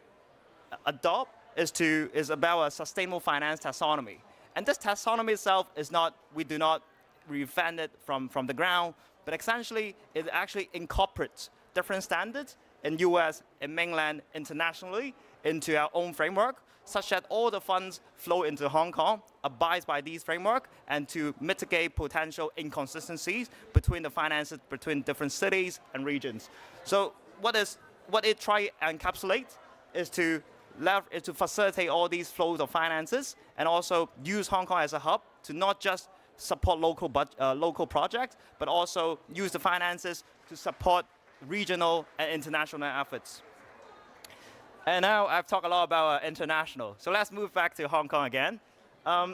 adopt is about a sustainable finance taxonomy. And this taxonomy itself is not, we do not reinvent it from the ground, but essentially it actually incorporates different standards in US, in mainland, internationally, into our own framework, such that all the funds flow into Hong Kong, abides by these framework, and to mitigate potential inconsistencies between the finances between different cities and regions. So what it tries to encapsulate is to facilitate all these flows of finances and also use Hong Kong as a hub to not just support local projects, but also use the finances to support regional and international efforts. And now I've talked a lot about international. So let's move back to Hong Kong again.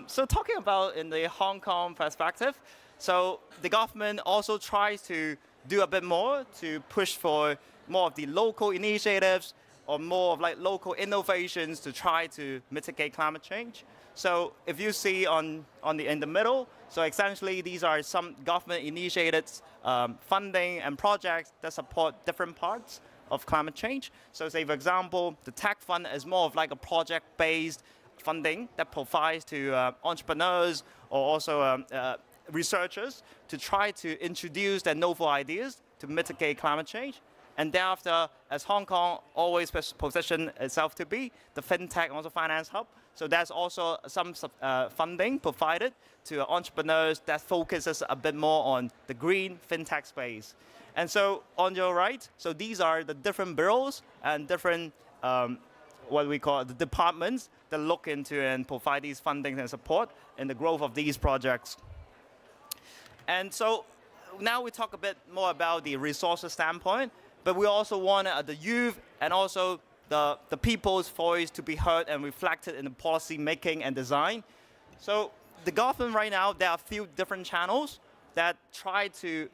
So talking about in the Hong Kong perspective, so the government also tries to do a bit more to push for more of the local initiatives or more of like local innovations to try to mitigate climate change. So if you see in the middle, so essentially these are some government-initiated funding and projects that support different parts of climate change. So say, for example, the tech fund is more of like a project-based funding that provides to entrepreneurs or also researchers to try to introduce their novel ideas to mitigate climate change. And thereafter, as Hong Kong always positioned itself to be, the fintech and also finance hub. So there's also some funding provided to entrepreneurs that focuses a bit more on the green fintech space. And so on your right, so these are the different bureaus and different what we call the departments that look into and provide these funding and support in the growth of these projects. And so now we talk a bit more about the resources standpoint, but we also want the youth and also the people's voice to be heard and reflected in the policy making and design. So the government right now, there are a few different channels that try to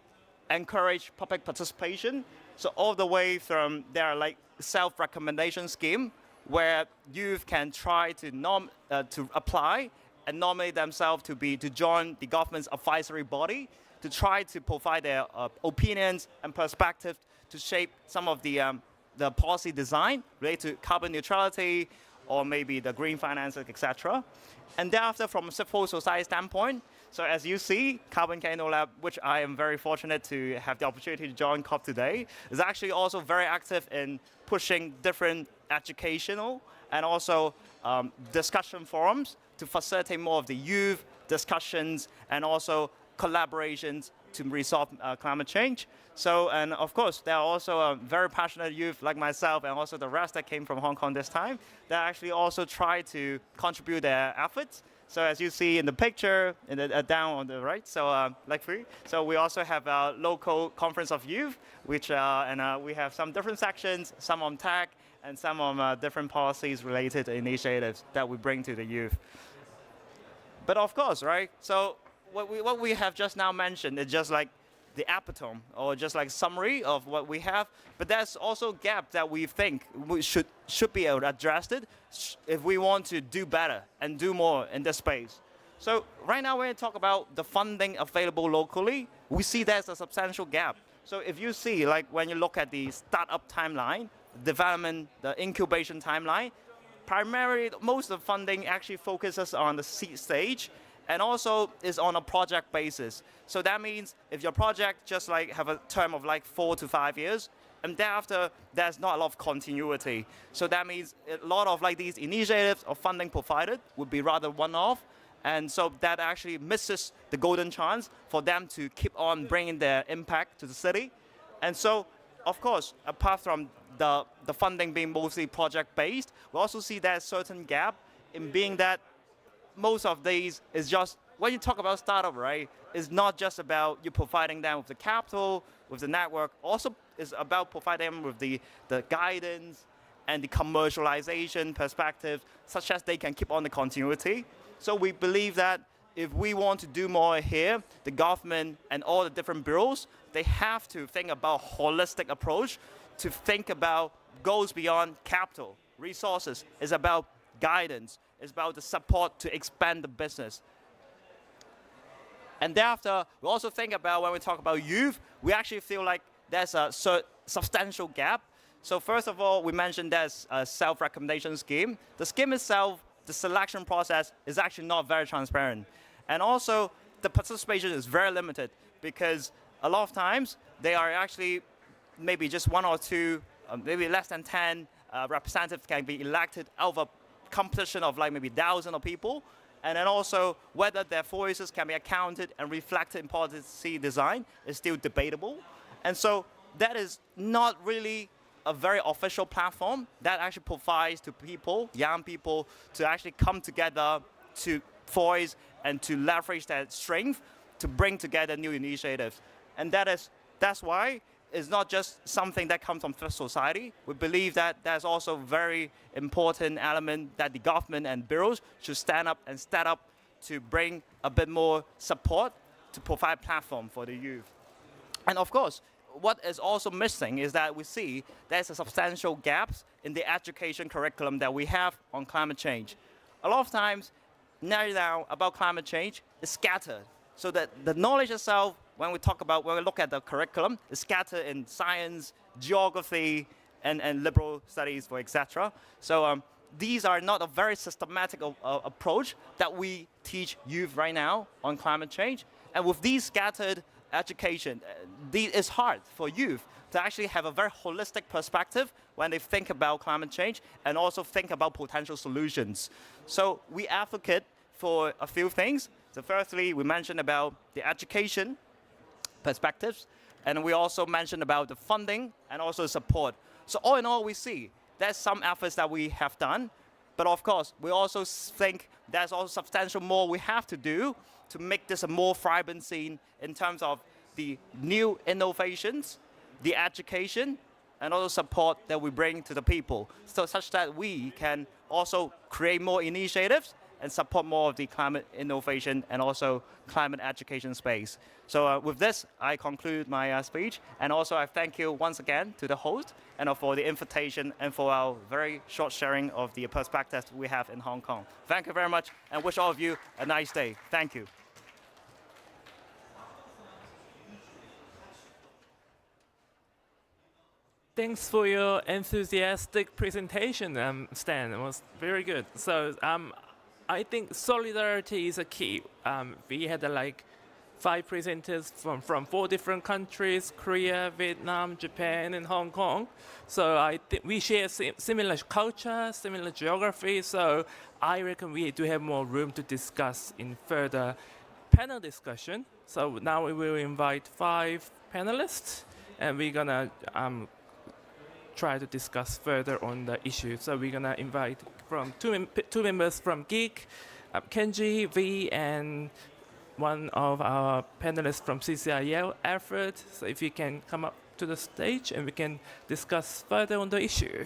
encourage public participation. So all the way from their like self-recommendation scheme, where youth can try to apply and nominate themselves to join the government's advisory body to try to provide their opinions and perspectives to shape some of the policy design related to carbon neutrality or maybe the green finances, etc. And thereafter, from a civil society standpoint, so as you see, Carbon Candle Lab, which I am very fortunate to have the opportunity to join COP today, is actually also very active in pushing different educational and also discussion forums to facilitate more of the youth discussions and also collaborations to resolve climate change. So, and of course, there are also very passionate youth like myself and also the rest that came from Hong Kong this time that actually also try to contribute their efforts. So as you see in the picture, down on the right, so so we also have a local conference of youth, which we have some different sections, some on tech and some on different policies related initiatives that we bring to the youth. But of course, right? So what we have just now mentioned is just like the epitome or just like summary of what we have, but there's also gaps that we think we should be addressed if we want to do better and do more in this space. So right now when we talk about the funding available locally, we see there's a substantial gap. So if you see, like when you look at the startup timeline, development, the incubation timeline, primarily most of the funding actually focuses on the seed stage and also is on a project basis. So that means if your project just like have a term of like 4 to 5 years, and thereafter there's not a lot of continuity. So that means a lot of like these initiatives or funding provided would be rather one-off, and so that actually misses the golden chance for them to keep on bringing their impact to the city. And so, of course, apart from the funding being mostly project-based, we also see there's certain gap in being that most of these is just, when you talk about startup, right, it's not just about you providing them with the capital, with the network, also is about providing them with the guidance and the commercialization perspective, such as they can keep on the continuity. So we believe that if we want to do more here, the government and all the different bureaus, they have to think about holistic approach to think about goes beyond capital, resources. It's about guidance. It's about the support to expand the business. And thereafter, we also think about when we talk about youth, we actually feel like there's a substantial gap. So first of all, we mentioned there's a self-recommendation scheme. The scheme itself, the selection process is actually not very transparent. And also, the participation is very limited because a lot of times they are actually maybe just one or two, maybe less than 10 representatives can be elected out of a competition of like maybe thousands of people. And then also whether their voices can be accounted and reflected in policy design is still debatable. And so that is not really a very official platform that actually provides to people, young people, to actually come together to voice and to leverage that strength to bring together new initiatives. And that's why it's not just something that comes from civil society. We believe that there's also a very important element that the government and bureaus should stand up and step up to bring a bit more support to provide platform for the youth. And of course, what is also missing is that we see there's a substantial gaps in the education curriculum that we have on climate change. A lot of times, now about climate change is scattered. So that the knowledge itself, when we look at the curriculum, is scattered in science, geography, and liberal studies, for etc. So these are not a very systematic approach that we teach youth right now on climate change. And with these scattered education, it's hard for youth to actually have a very holistic perspective when they think about climate change and also think about potential solutions. So we advocate for a few things. So firstly, we mentioned about the education perspectives, and we also mentioned about the funding and also support. So all in all, we see there's some efforts that we have done, but of course, we also think there's also substantial more we have to do to make this a more vibrant scene in terms of the new innovations, the education, and also support that we bring to the people, so such that we can also create more initiatives and support more of the climate innovation and also climate education space. So with this, I conclude my speech. And also I thank you once again to the host and for the invitation and for our very short sharing of the perspectives we have in Hong Kong. Thank you very much and wish all of you a nice day. Thank you. Thanks for your enthusiastic presentation, Stan. It was very good. So I think solidarity is a key. We had like 5 presenters from 4 different countries: Korea, Vietnam, Japan, and Hong Kong. So I think we share similar culture, similar geography. So I reckon we do have more room to discuss in further panel discussion. So now we will invite 5 panelists, and we're gonna try to discuss further on the issue. So we're gonna invite from two members from Geek, Kenji, V, and one of our panelists from CCIL, Alfred. So if you can come up to the stage and we can discuss further on the issue.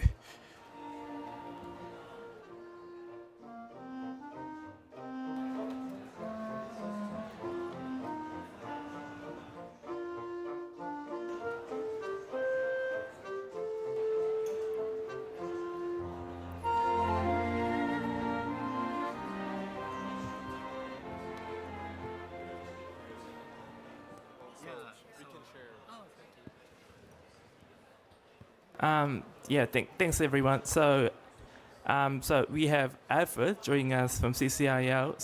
Thanks everyone. So we have Alfred joining us from CCIL.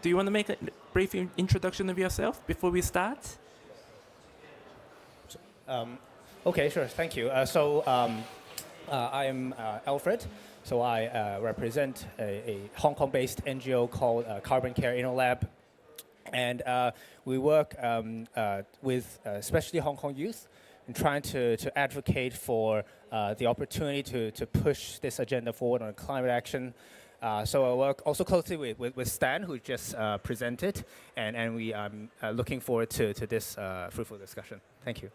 Do you want to make a brief introduction of yourself before we start? Okay, sure. Thank you. I am Alfred. So I represent a Hong Kong-based NGO called Carbon Care InnoLab, and we work with especially Hong Kong youth and trying to advocate for the opportunity to push this agenda forward on climate action. So I work also closely with Stan, who just presented, and we are looking forward to this fruitful discussion. Thank you.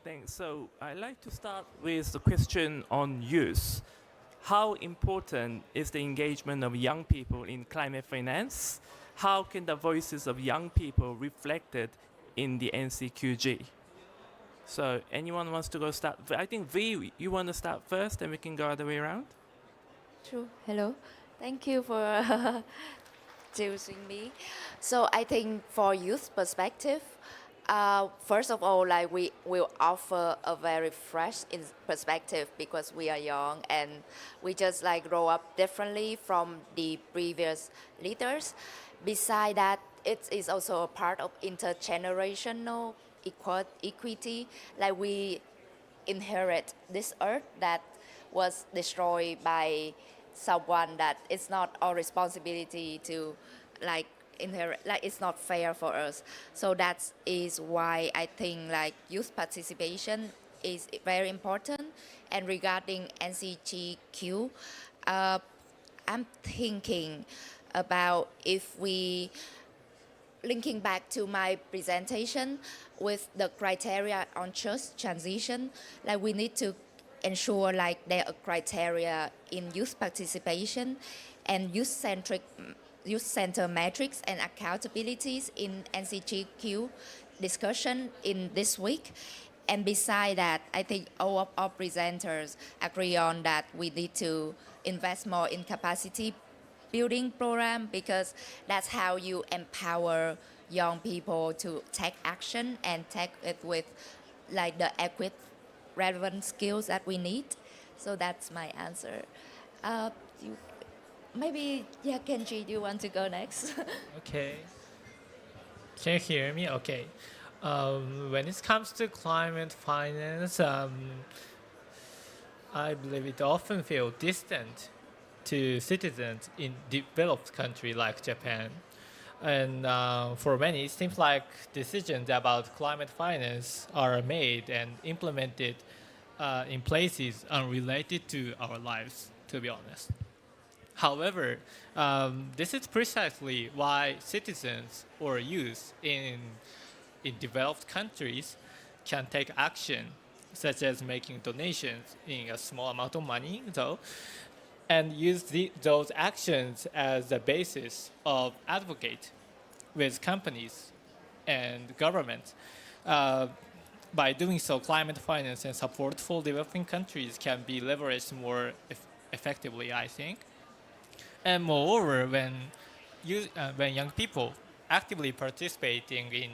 Thanks. So I'd like to start with the question on youth. How important is the engagement of young people in climate finance? How can the voices of young people reflected in the NCQG? So anyone wants to go start? I think V, you want to start first, and we can go other way around. True. Hello. Thank you for choosing me. So I think for youth perspective, first of all, like we will offer a very fresh perspective because we are young and we just like grow up differently from the previous leaders. Beside that, it is also a part of intergenerational equity. Like we inherit this earth that was destroyed by someone that it's not our responsibility to like inherit, like it's not fair for us. So that is why I think like youth participation is very important. And regarding NCGQ, I'm thinking about if we linking back to my presentation with the criteria on just transition, like we need to ensure like there are criteria in youth participation and youth center metrics and accountabilities in NCGQ discussion in this week. And beside that, I think all of our presenters agree on that we need to invest more in capacity building program because that's how you empower young people to take action and take it with like the equity relevant skills that we need. So that's my answer. You, maybe, yeah, Kenji, do you want to go next? Okay. Can you hear me? Okay. When it comes to climate finance, I believe it often feels distant to citizens in developed countries like Japan. And for many, it seems like decisions about climate finance are made and implemented in places unrelated to our lives, to be honest. However, this is precisely why citizens or youth in developed countries can take action, such as making donations in a small amount of money, though, and use those actions as the basis of advocate with companies and governments. By doing so, climate finance and support for developing countries can be leveraged more effectively, I think. And moreover, when young people actively participating in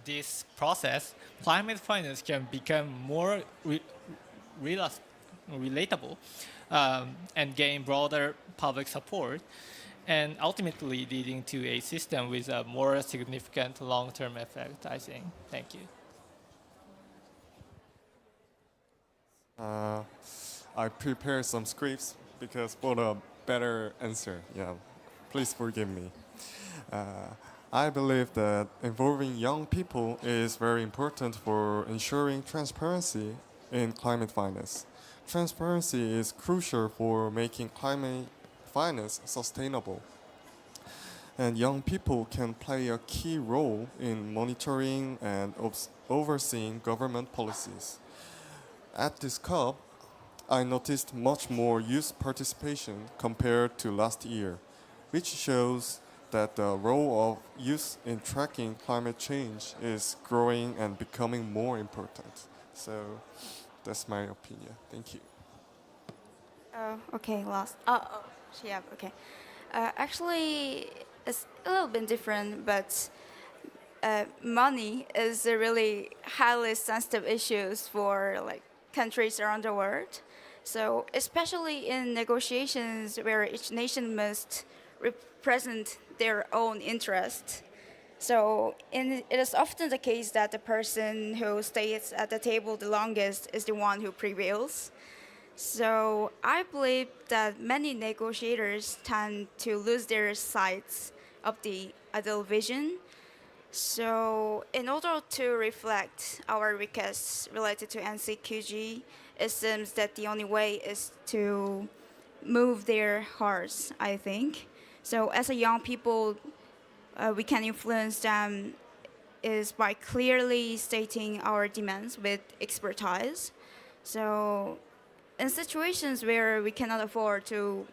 this process, climate finance can become more relatable and gain broader public support, and ultimately leading to a system with a more significant long-term effect, I think. Thank you. I prepared some scripts because for a better answer. Yeah, please forgive me. I believe that involving young people is very important for ensuring transparency in climate finance. Transparency is crucial for making climate finance sustainable. And young people can play a key role in monitoring and overseeing government policies. At this COP, I noticed much more youth participation compared to last year, which shows that the role of youth in tracking climate change is growing and becoming more important. So that's my opinion. Thank you. Okay, last. Yeah, okay. Actually, it's a little bit different, but money is a really highly sensitive issues for like countries around the world. So especially in negotiations where each nation must represent their own interest. So it is often the case that the person who stays at the table the longest is the one who prevails. So I believe that many negotiators tend to lose their sights of the ideal vision. So in order to reflect our requests related to NCQG, it seems that the only way is to move their hearts, I think. So as a young people, we can influence them is by clearly stating our demands with expertise. So in situations where we cannot afford to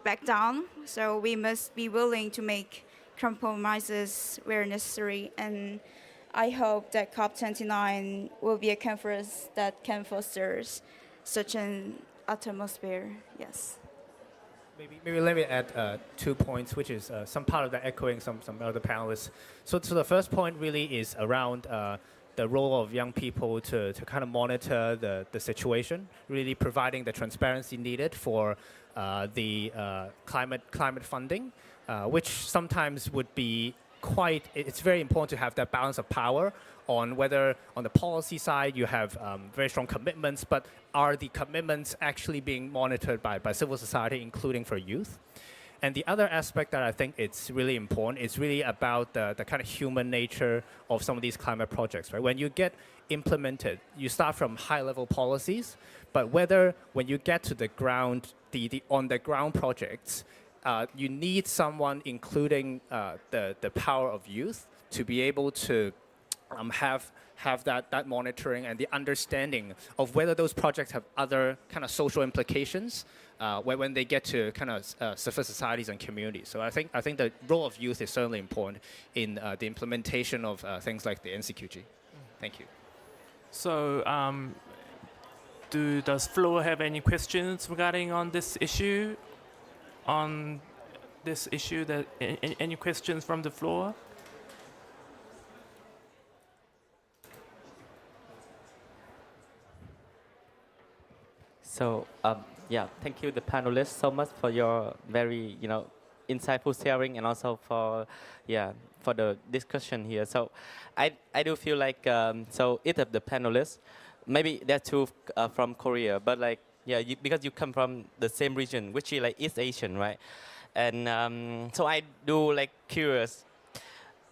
back down, so we must be willing to make compromises where necessary. And I hope that COP29 will be a conference that can foster such an atmosphere. Yes. Maybe let me add 2 points, which is some part of that echoing some other panelists. So the first point really is around the role of young people to kind of monitor the situation, really providing the transparency needed for the climate funding, which sometimes would be it's very important to have that balance of power on whether on the policy side you have very strong commitments, but are the commitments actually being monitored by civil society, including for youth? And the other aspect that I think it's really important is really about the kind of human nature of some of these climate projects, right? When you get implemented, you start from high-level policies, but whether when you get to the ground, the on-the-ground projects, you need someone, including the power of youth, to be able to have that monitoring and the understanding of whether those projects have other kind of social implications when they get to kind of civil societies and communities. So I think the role of youth is certainly important in the implementation of things like the NCQG. Thank you. So does Flo have any questions regarding on this issue? Any questions from the floor? So yeah, thank you, the panelists, so much for your very insightful sharing, and also for the discussion here. So I do feel like so each of the panelists, maybe they're two from Korea, but like because you come from the same region, which is like East Asian, right? And so I do like curious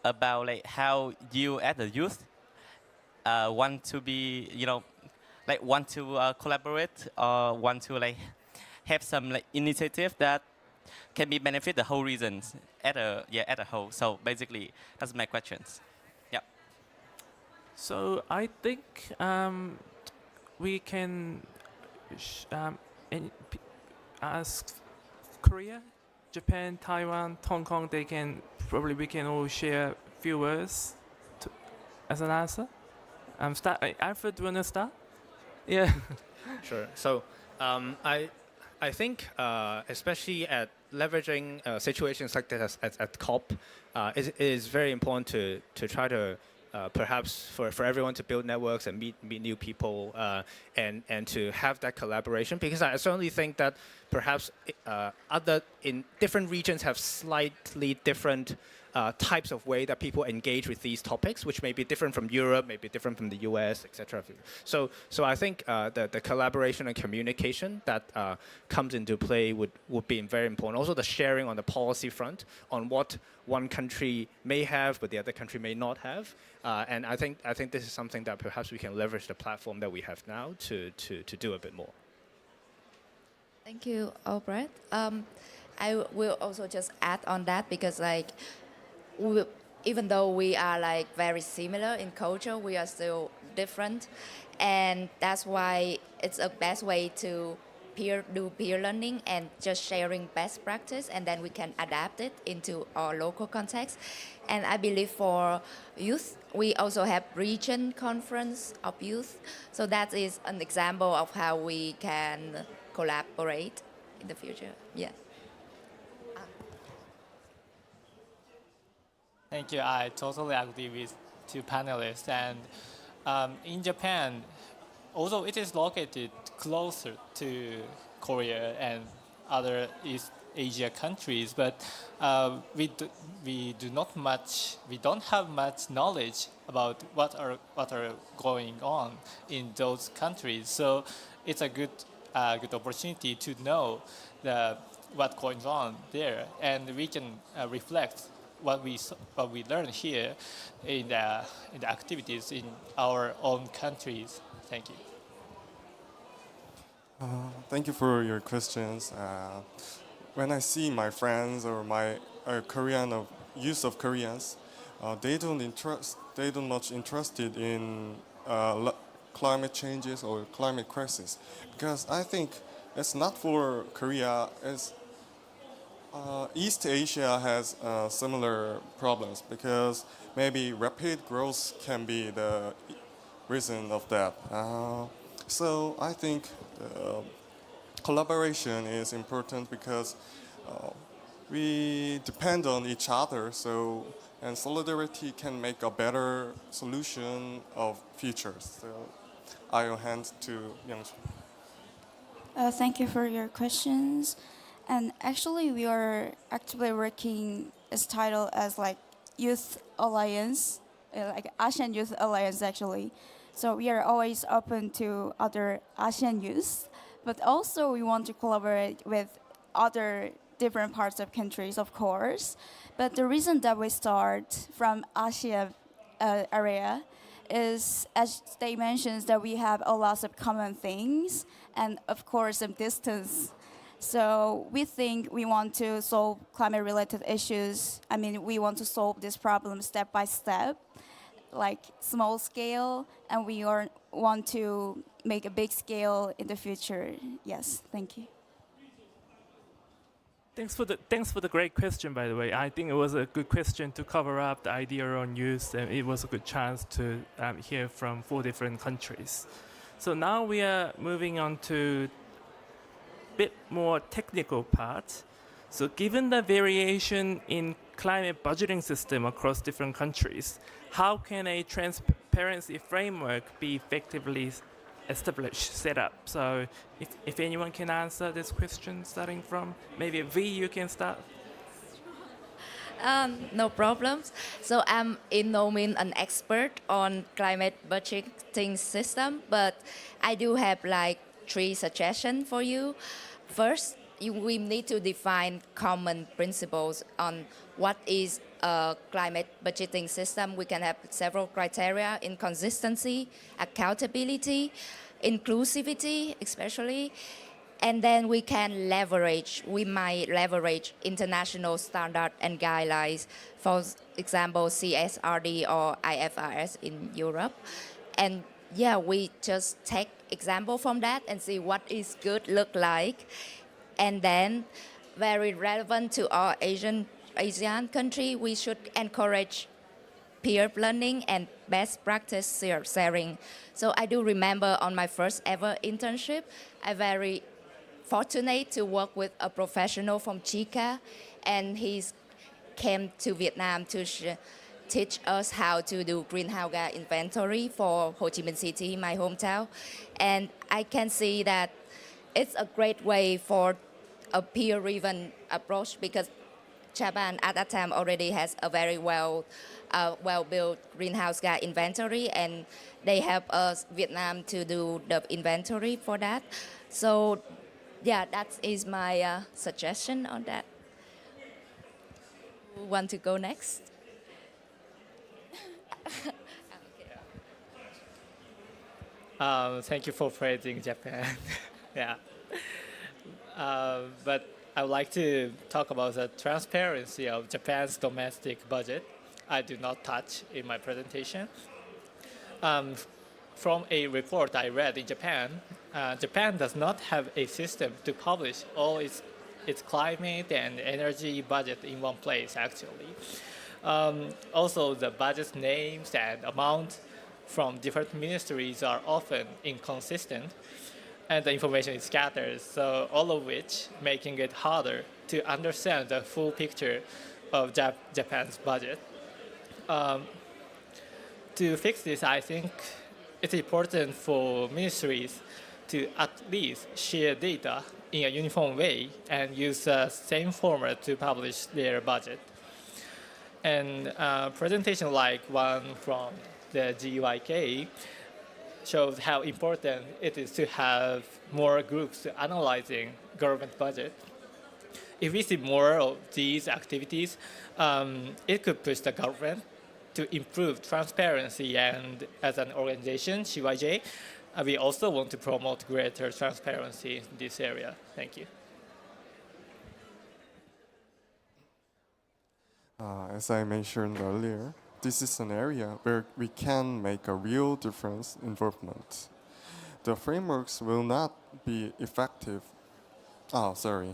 about like how you as a youth want to be like want to collaborate or want to like have some like initiative that can be benefit the whole regions at a whole. So basically that's my questions. Yeah. So I think we can ask Korea, Japan, Taiwan, Hong Kong. We can all share a few words as an answer. Alfred, do you want to start? Yeah. Sure. So I think especially at leveraging situations like this at COP, it is very important to try to perhaps for everyone to build networks and meet new people and to have that collaboration, because I certainly think that perhaps in different regions have slightly different types of way that people engage with these topics, which may be different from Europe, may be different from the US, etc. So I think the collaboration and communication that comes into play would be very important. Also the sharing on the policy front on what one country may have, but the other country may not have. And I think this is something that perhaps we can leverage the platform that we have now to do a bit more. Thank you, Albrecht. I will also just add on that, because even though we are like very similar in culture, we are still different, and that's why it's a best way to do peer learning and just sharing best practice, and then we can adapt it into our local context. And I believe for youth, we also have region conference of youth, so that is an example of how we can collaborate in the future. Yeah. Thank you. I totally agree with two panelists. And in Japan, although it is located closer to Korea and other East Asia countries, but we don't have much knowledge about what are going on in those countries. So it's a good opportunity to know what going on there, and we can reflect what we learn here in the activities in our own countries. Thank you. Thank you for your questions. When I see my friends or my Korean of use of Koreans, they don't much interested in climate changes or climate crisis, because I think it's not for Korea. It's East Asia has similar problems, because maybe rapid growth can be the reason of that. So I think collaboration is important, because we depend on each other. So, and solidarity can make a better solution of futures. So I will hand to Young-Chun. Thank you for your questions. And actually, we are actively working as title as like Youth Alliance, like ASEAN Youth Alliance actually. So we are always open to other ASEAN youths, but also we want to collaborate with other different parts of countries, of course. But the reason that we start from Asia area is, as they mentioned, that we have a lot of common things and of course some distance. So we think we want to solve climate-related issues. I mean, we want to solve this problem step by step, like small scale, and want to make a big scale in the future. Yes, thank you. Thanks for the great question, by the way. I think it was a good question to cover up the idea on youth, and it was a good chance to hear from 4 different countries. So now we are moving on to a bit more technical part. So given the variation in climate budgeting system across different countries, how can a transparency framework be effectively established, set up? So if anyone can answer this question, starting from maybe V, you can start. No problems. So I'm in no means an expert on climate budgeting system, but I do have like 3 suggestions for you. First, we need to define common principles on what is a climate budgeting system. We can have several criteria: inconsistency, accountability, inclusivity, especially. And then we might leverage international standard and guidelines, for example, CSRD or IFRS in Europe. And yeah, we just take example from that and see what is good look like. And then, very relevant to our ASEAN country, we should encourage peer learning and best practice sharing. So I do remember on my first ever internship, I very fortunate to work with a professional from Chica, and he came to Vietnam to teach us how to do greenhouse gas inventory for Ho Chi Minh City, my hometown. And I can see that it's a great way for a peer-driven approach, because Japan at that time already has a very well-built greenhouse gas inventory, and they help us, Vietnam, to do the inventory for that. So yeah, that is my suggestion on that. Who want to go next? Thank you for praising Japan. Yeah. But I would like to talk about the transparency of Japan's domestic budget. I do not touch in my presentation. From a report I read in Japan, Japan does not have a system to publish all its climate and energy budget in one place, actually. Also, the budget names and amounts from different ministries are often inconsistent, and the information is scattered, so all of which making it harder to understand the full picture of Japan's budget. To fix this, I think it's important for ministries to at least share data in a uniform way and use the same format to publish their budget. And presentation like one from the GYK shows how important it is to have more groups analyzing government budget. If we see more of these activities, it could push the government to improve transparency and, as an organization, CYJ, We also want to promote greater transparency in this area. Thank you. As I mentioned earlier, this is an area where we can make a real difference in development. The frameworks will not be effective. Oh, sorry.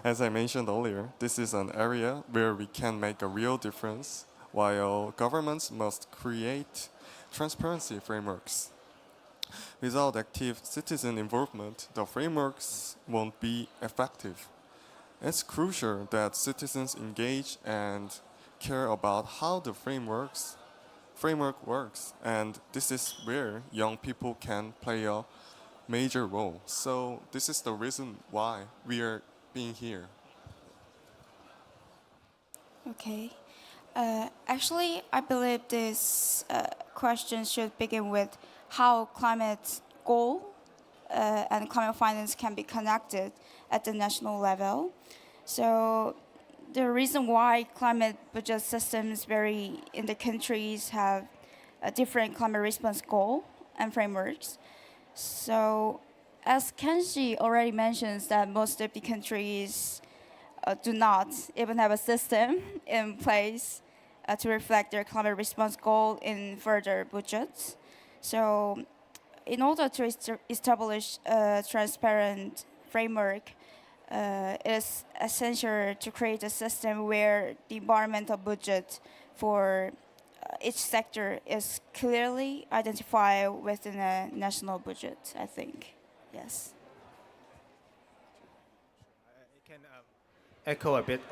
As I mentioned earlier, this is an area where we can make a real difference, while governments must create transparency frameworks. Without active citizen involvement, the frameworks won't be effective. It's crucial that citizens engage and care about how the framework works, and this is where young people can play a major role. So this is the reason why we are being here. Okay. Actually, I believe this question should begin with how climate goal and climate finance can be connected at the national level. So the reason why climate budget systems vary in the countries have a different climate response goal and frameworks. So as Kenji already mentions that most of the countries do not even have a system in place to reflect their climate response goal in further budgets. So in order to establish a transparent framework, it is essential to create a system where the environmental budget for each sector is clearly identified within a national budget, I think. Yes. I can echo a bit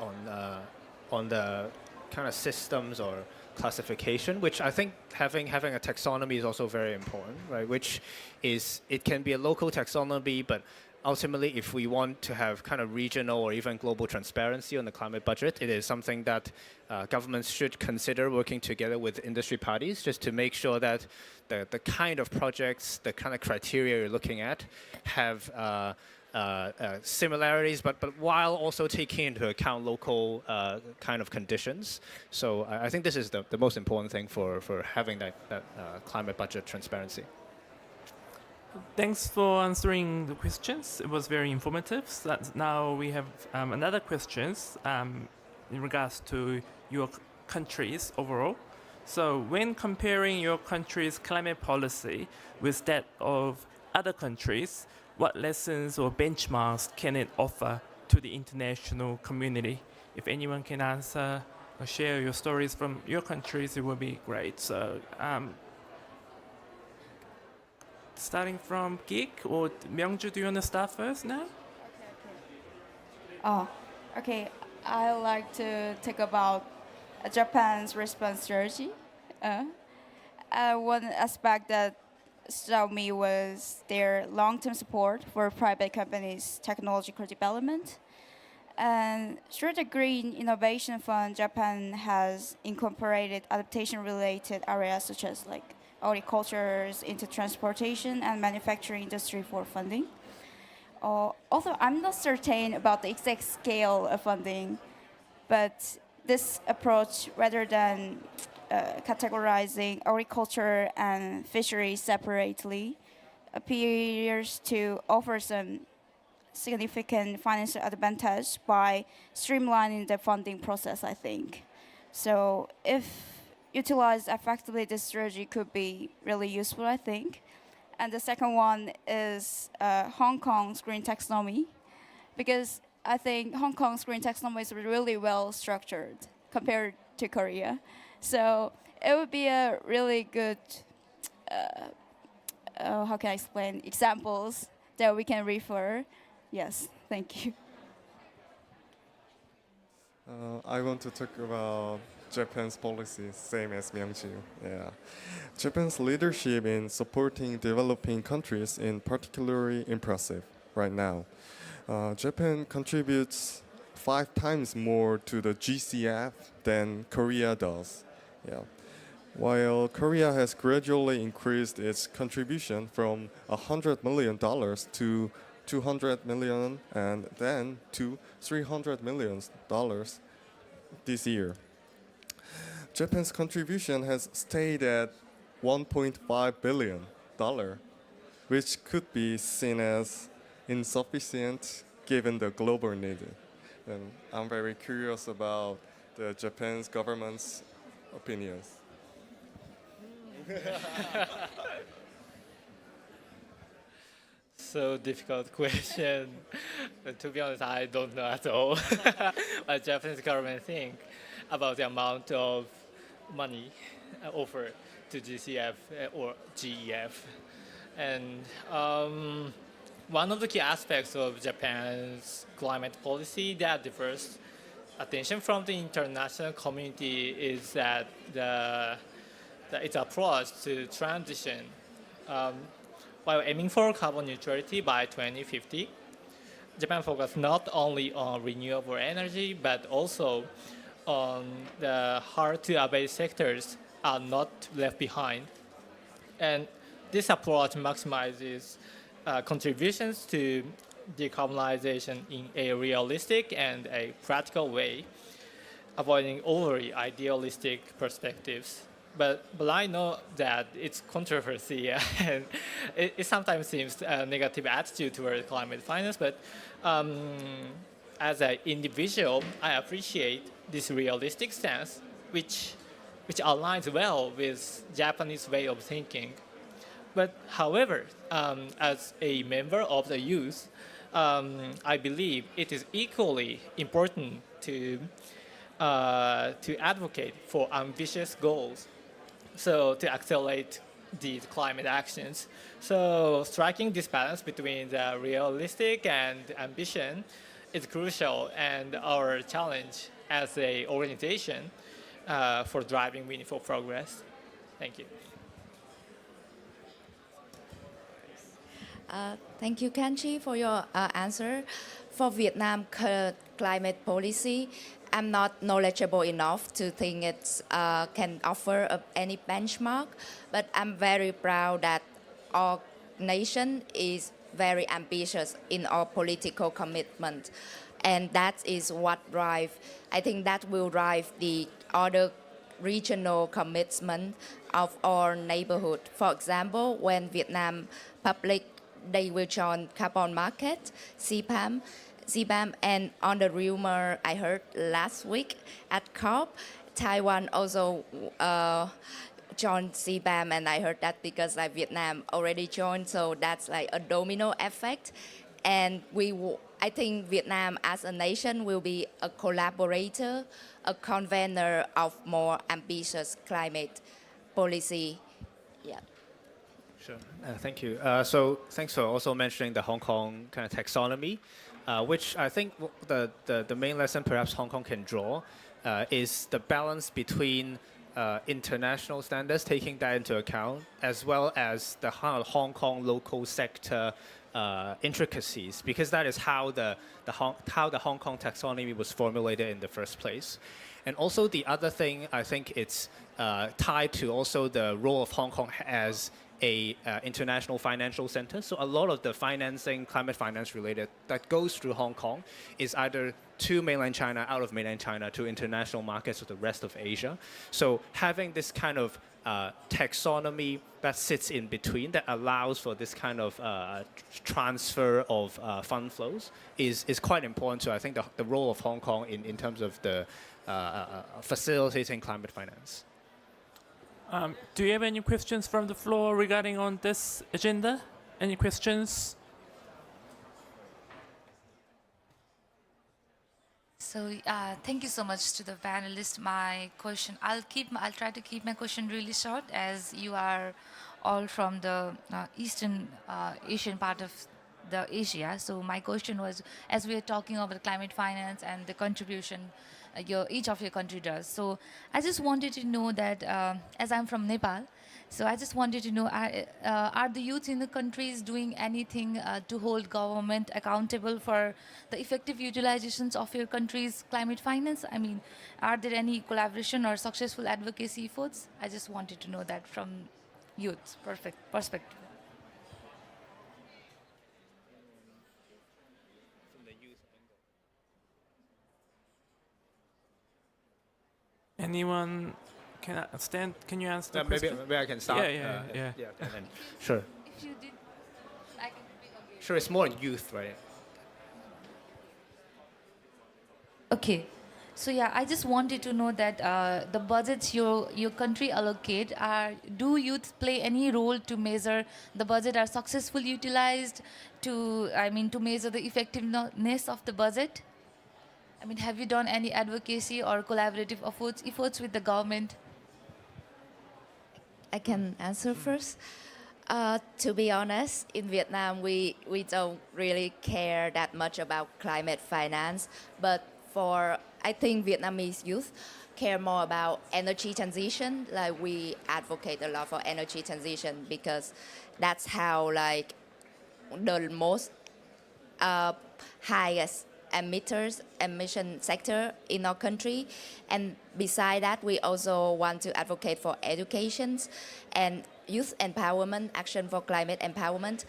on the kind of systems or classification, which I think having a taxonomy is also very important, right? Which is, it can be a local taxonomy, but ultimately, if we want to have kind of regional or even global transparency on the climate budget, it is something that governments should consider working together with industry parties just to make sure that the kind of projects, the kind of criteria you're looking at have similarities, but while also taking into account local kind of conditions. So I think this is the most important thing for having that climate budget transparency. Thanks for answering the questions. It was very informative. So now we have another questions in regards to your countries overall. So when comparing your country's climate policy with that of other countries, what lessons or benchmarks can it offer to the international community? If anyone can answer or share your stories from your countries, it would be great. So starting from Geek or Myungju, do you want to start first now? Oh, okay. I like to talk about Japan's response strategy. One aspect that struck me was their long-term support for private companies' technological development. And through the Green Innovation Fund, Japan has incorporated adaptation-related areas such as like agriculture into transportation and manufacturing industry for funding. Although I'm not certain about the exact scale of funding, but this approach, rather than categorizing agriculture and fisheries separately, appears to offer some significant financial advantage by streamlining the funding process, I think. So if utilized effectively, this strategy could be really useful, I think. And the second one is Hong Kong's green taxonomy, because I think Hong Kong's green taxonomy is really well structured compared to Korea. So it would be a really good, how can I explain, examples that we can refer. Yes, thank you. I want to talk about Japan's policy, same as Myungju. Yeah. Japan's leadership in supporting developing countries is particularly impressive right now. Japan contributes 5 times more to the GCF than Korea does. Yeah. While Korea has gradually increased its contribution from $100 million to $200 million and then to $300 million this year. Japan's contribution has stayed at $1.5 billion. which could be seen as insufficient given the global need. And I'm very curious about the Japan's government's opinions. So difficult question. But to be honest, I don't know at all what Japanese government think about the amount of money offered to GCF or GEF. And one of the key aspects of Japan's climate policy that differs attention from the international community is that its approach to transition. While aiming for carbon neutrality by 2050, Japan focused not only on renewable energy, but also on the hard-to-abate sectors are not left behind. And this approach maximizes contributions to decarbonization in a realistic and a practical way, avoiding overly idealistic perspectives. But I know that it's controversy and it sometimes seems a negative attitude toward climate finance, but as an individual, I appreciate this realistic stance, which aligns well with Japanese way of thinking. But however, as a member of the youth, I believe it is equally important to advocate for ambitious goals. So to accelerate these climate actions. So striking this balance between the realistic and ambition is crucial and our challenge as an organization for driving meaningful progress. Thank you. Thank you, Kanchi, for your answer. For Vietnam climate policy, I'm not knowledgeable enough to think it can offer any benchmark, but I'm very proud that our nation is very ambitious in our political commitment. And that is what I think that will drive the other regional commitment of our neighborhood. For example, when Vietnam public, they will join carbon market, CBAM, and on the rumor I heard last week at COP, Taiwan also joined CBAM, and I heard that because Vietnam already joined, so that's like a domino effect. And I think Vietnam as a nation will be a collaborator, a convener of more ambitious climate policy. Yeah. Sure. Thank you. So thanks for also mentioning the Hong Kong kind of taxonomy, which I think the main lesson perhaps Hong Kong can draw is the balance between international standards, taking that into account, as well as the Hong Kong local sector intricacies, because that is how the Hong Kong taxonomy was formulated in the first place. And also the other thing, I think it's tied to also the role of Hong Kong as a international financial center. So a lot of the financing, climate finance related, that goes through Hong Kong is either to mainland China, out of mainland China, to international markets or the rest of Asia. So having this kind of taxonomy that sits in between, that allows for this kind of transfer of fund flows is quite important to, I think, the role of Hong Kong in terms of the facilitating climate finance. Do you have any questions from the floor regarding on this agenda? Any questions? So thank you so much to the panelists. I'll try to keep my question really short, as you are all from the Eastern Asian part of the Asia. So my question was, as we are talking about climate finance and the contribution each of your country does. So I just wanted to know that, as I'm from Nepal, so I just wanted to know, are the youth in the countries doing anything to hold government accountable for the effective utilizations of your country's climate finance? I mean, are there any collaboration or successful advocacy efforts? I just wanted to know that from youth perspective. Anyone can you answer the maybe question? I can start. Yeah. And then, sure. If you did, sure it's more youth, right? Okay. So yeah, I just wanted to know that the budgets your country allocate do youth play any role to measure the budget are successfully utilized to measure the effectiveness of the budget? I mean, have you done any advocacy or collaborative efforts with the government? I can answer first. To be honest, in Vietnam, we don't really care that much about climate finance, but I think Vietnamese youth care more about energy transition. Like we advocate a lot for energy transition because that's how like the most highest emission sector in our country. And beside that, we also want to advocate for educations and youth empowerment, action for climate empowerment.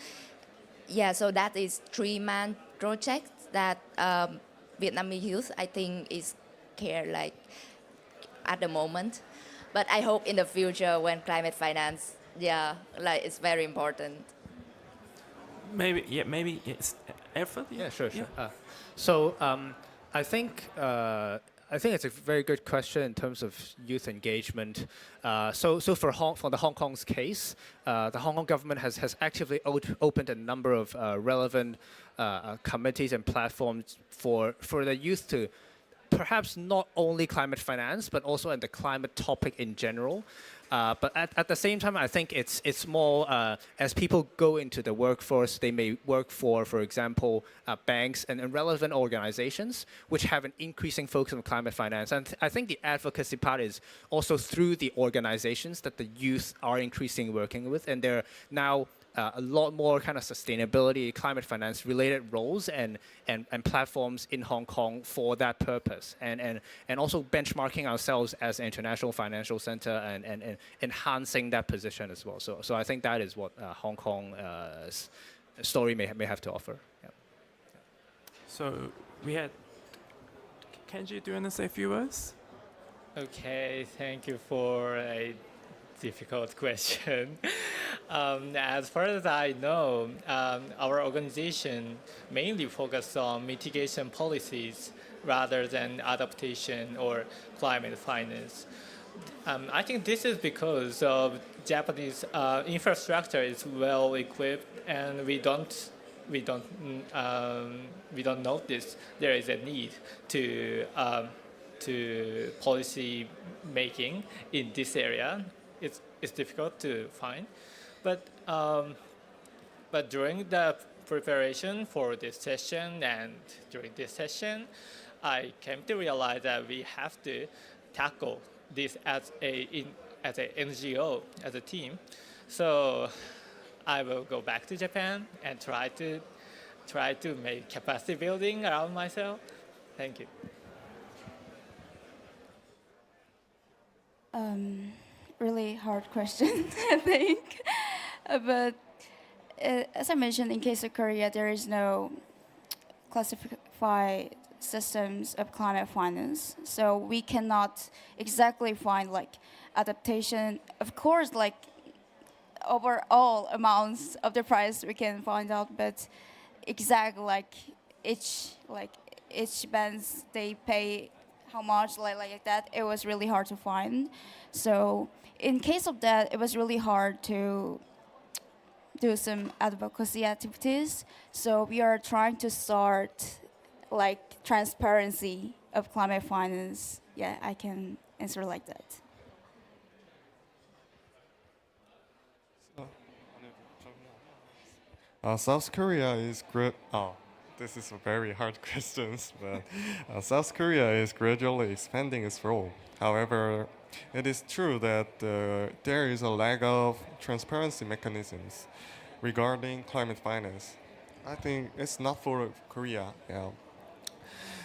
Yeah, so that is three-man project that Vietnamese youth, I think, is care like at the moment. But I hope in the future when climate finance, yeah, like it's very important. Maybe it's effort. Yeah, sure. Yeah. So I think it's a very good question in terms of youth engagement. So for the Hong Kong's case, the Hong Kong government has actively opened a number of relevant committees and platforms for the youth to perhaps not only climate finance, but also in the climate topic in general. But at the same time, I think it's more as people go into the workforce, they may work for example, banks and relevant organizations which have an increasing focus on climate finance. And I think the advocacy part is also through the organizations that the youth are increasingly working with, and they're now a lot more kind of sustainability, climate finance related roles and platforms in Hong Kong for that purpose. And also benchmarking ourselves as an international financial center and enhancing that position as well. So I think that is what Hong Kong's story may have to offer. Yeah. So we had Kenji, do you want to say a few words? Okay, thank you for a difficult question. As far as I know, our organization mainly focuses on mitigation policies rather than adaptation or climate finance. I think this is because of Japanese infrastructure is well equipped, and we don't notice there is a need to policy making in this area. It's difficult to find, but during the preparation for this session and during this session, I came to realize that we have to tackle this as a NGO, as a team. So I will go back to Japan and try to make capacity building around myself. Thank you. Really hard question, I think. But as I mentioned, in case of Korea, there is no classified systems of climate finance, so we cannot exactly find like adaptation. Of course, like overall amounts of the price we can find out, but exactly each bands they pay how much like that, it was really hard to find. So in case of that, it was really hard to do some advocacy activities. So we are trying to start like transparency of climate finance. Yeah, I can answer like that. South Korea is great. Oh, this is a very hard question, but South Korea is gradually expanding its role. However, it is true that there is a lack of transparency mechanisms regarding climate finance. I think it's not for Korea. Yeah.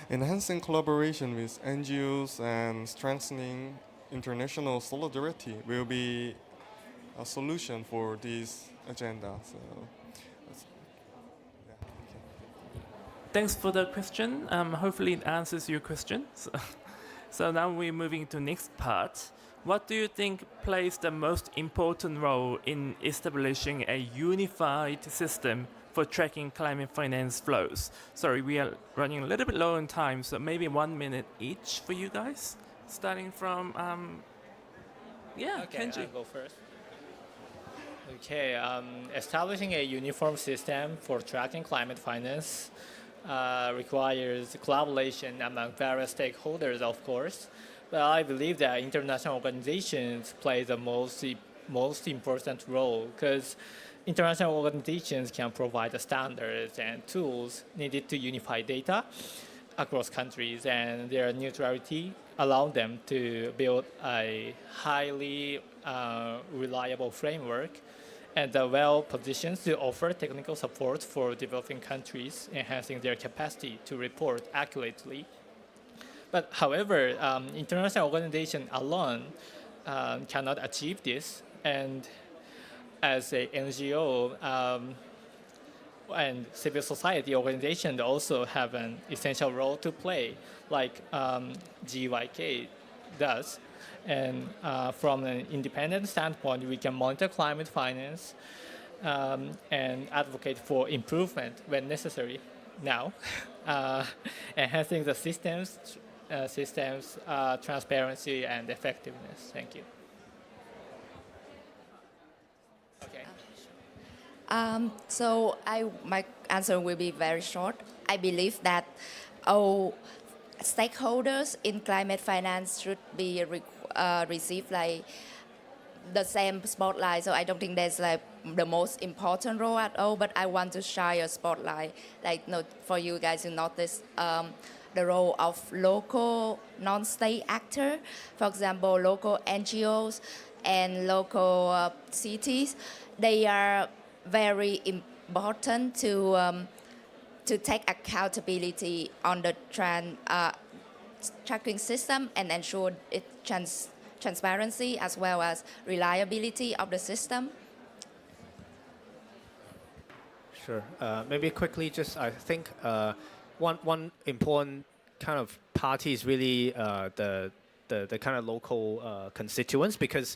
Enhancing collaboration with NGOs and strengthening international solidarity will be a solution for this agenda. So, yeah. Thanks for the question. Hopefully it answers your questions. So now we're moving to next part, what do you think plays the most important role in establishing a unified system for tracking climate finance flows? Sorry, we are running a little bit low on time, so maybe 1 minute each for you guys. Starting from, Okay, Kenji. I'll go first. Okay, establishing a uniform system for tracking climate finance requires collaboration among various stakeholders, of course. But I believe that international organizations play the most important role because international organizations can provide the standards and tools needed to unify data across countries, and their neutrality allow them to build a highly reliable framework and are well positioned to offer technical support for developing countries, enhancing their capacity to report accurately. But however, international organization alone cannot achieve this, and as a NGO and civil society organizations also have an essential role to play, like GYK does. And from an independent standpoint, we can monitor climate finance and advocate for improvement when necessary now, enhancing the systems, transparency and effectiveness. Thank you. Okay. So my answer will be very short. I believe that all stakeholders in climate finance should be receive like the same spotlight. So I don't think that's like the most important role at all. But I want to shine a spotlight, like for you guys to notice the role of local non-state actor, for example, local NGOs and local cities. They are very important to take accountability on the tracking system and ensure its transparency as well as reliability of the system. Sure. Maybe quickly, just I think one important kind of party is really the kind of local constituents, because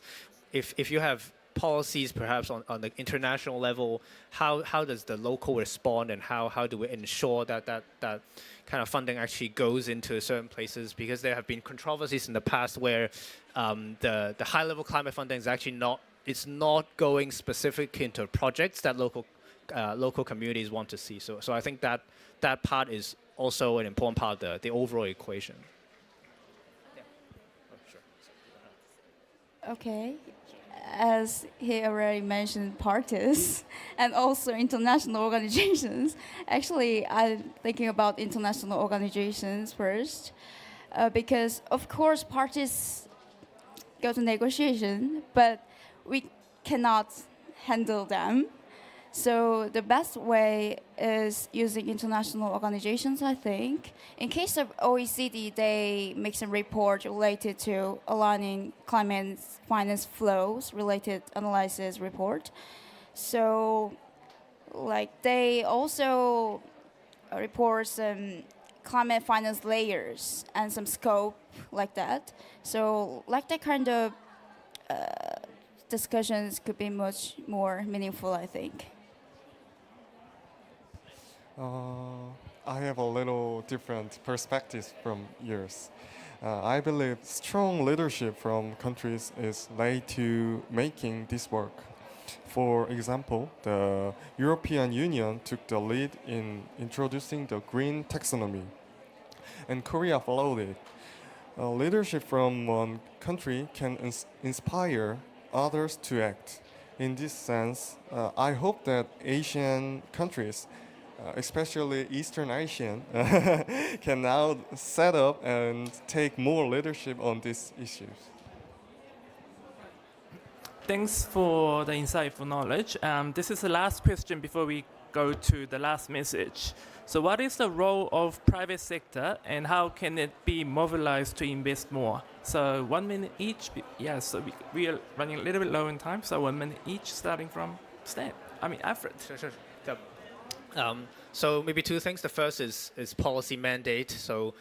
if you have policies perhaps on the international level, how does the local respond, and how do we ensure that kind of funding actually goes into certain places? Because there have been controversies in the past where the high level climate funding is actually not going specific into projects that local communities want to see. So I think that part is also an important part of the overall equation. Yeah. Oh, sure. Okay. As he already mentioned, parties and also international organizations. Actually, I'm thinking about international organizations first, because of course parties go to negotiation, but we cannot handle them. So the best way is using international organizations, I think. In case of OECD, they make some report related to aligning climate finance flows related analysis report. So like they also report some climate finance layers and some scope like that. So like that kind of discussions could be much more meaningful, I think. I have a little different perspectives from yours. I believe strong leadership from countries is led to making this work. For example, the European Union took the lead in introducing the green taxonomy, and Korea followed it. Leadership from one country can inspire others to act. In this sense, I hope that Asian countries, especially Eastern Asian, can now set up and take more leadership on these issues. Thanks for the insightful knowledge. This is the last question before we go to the last message. So what is the role of private sector and how can it be mobilized to invest more? So 1 minute each. Yes, so we are running a little bit low in time, so 1 minute each starting from Alfred. Sure. So maybe two things. The first is policy mandate. So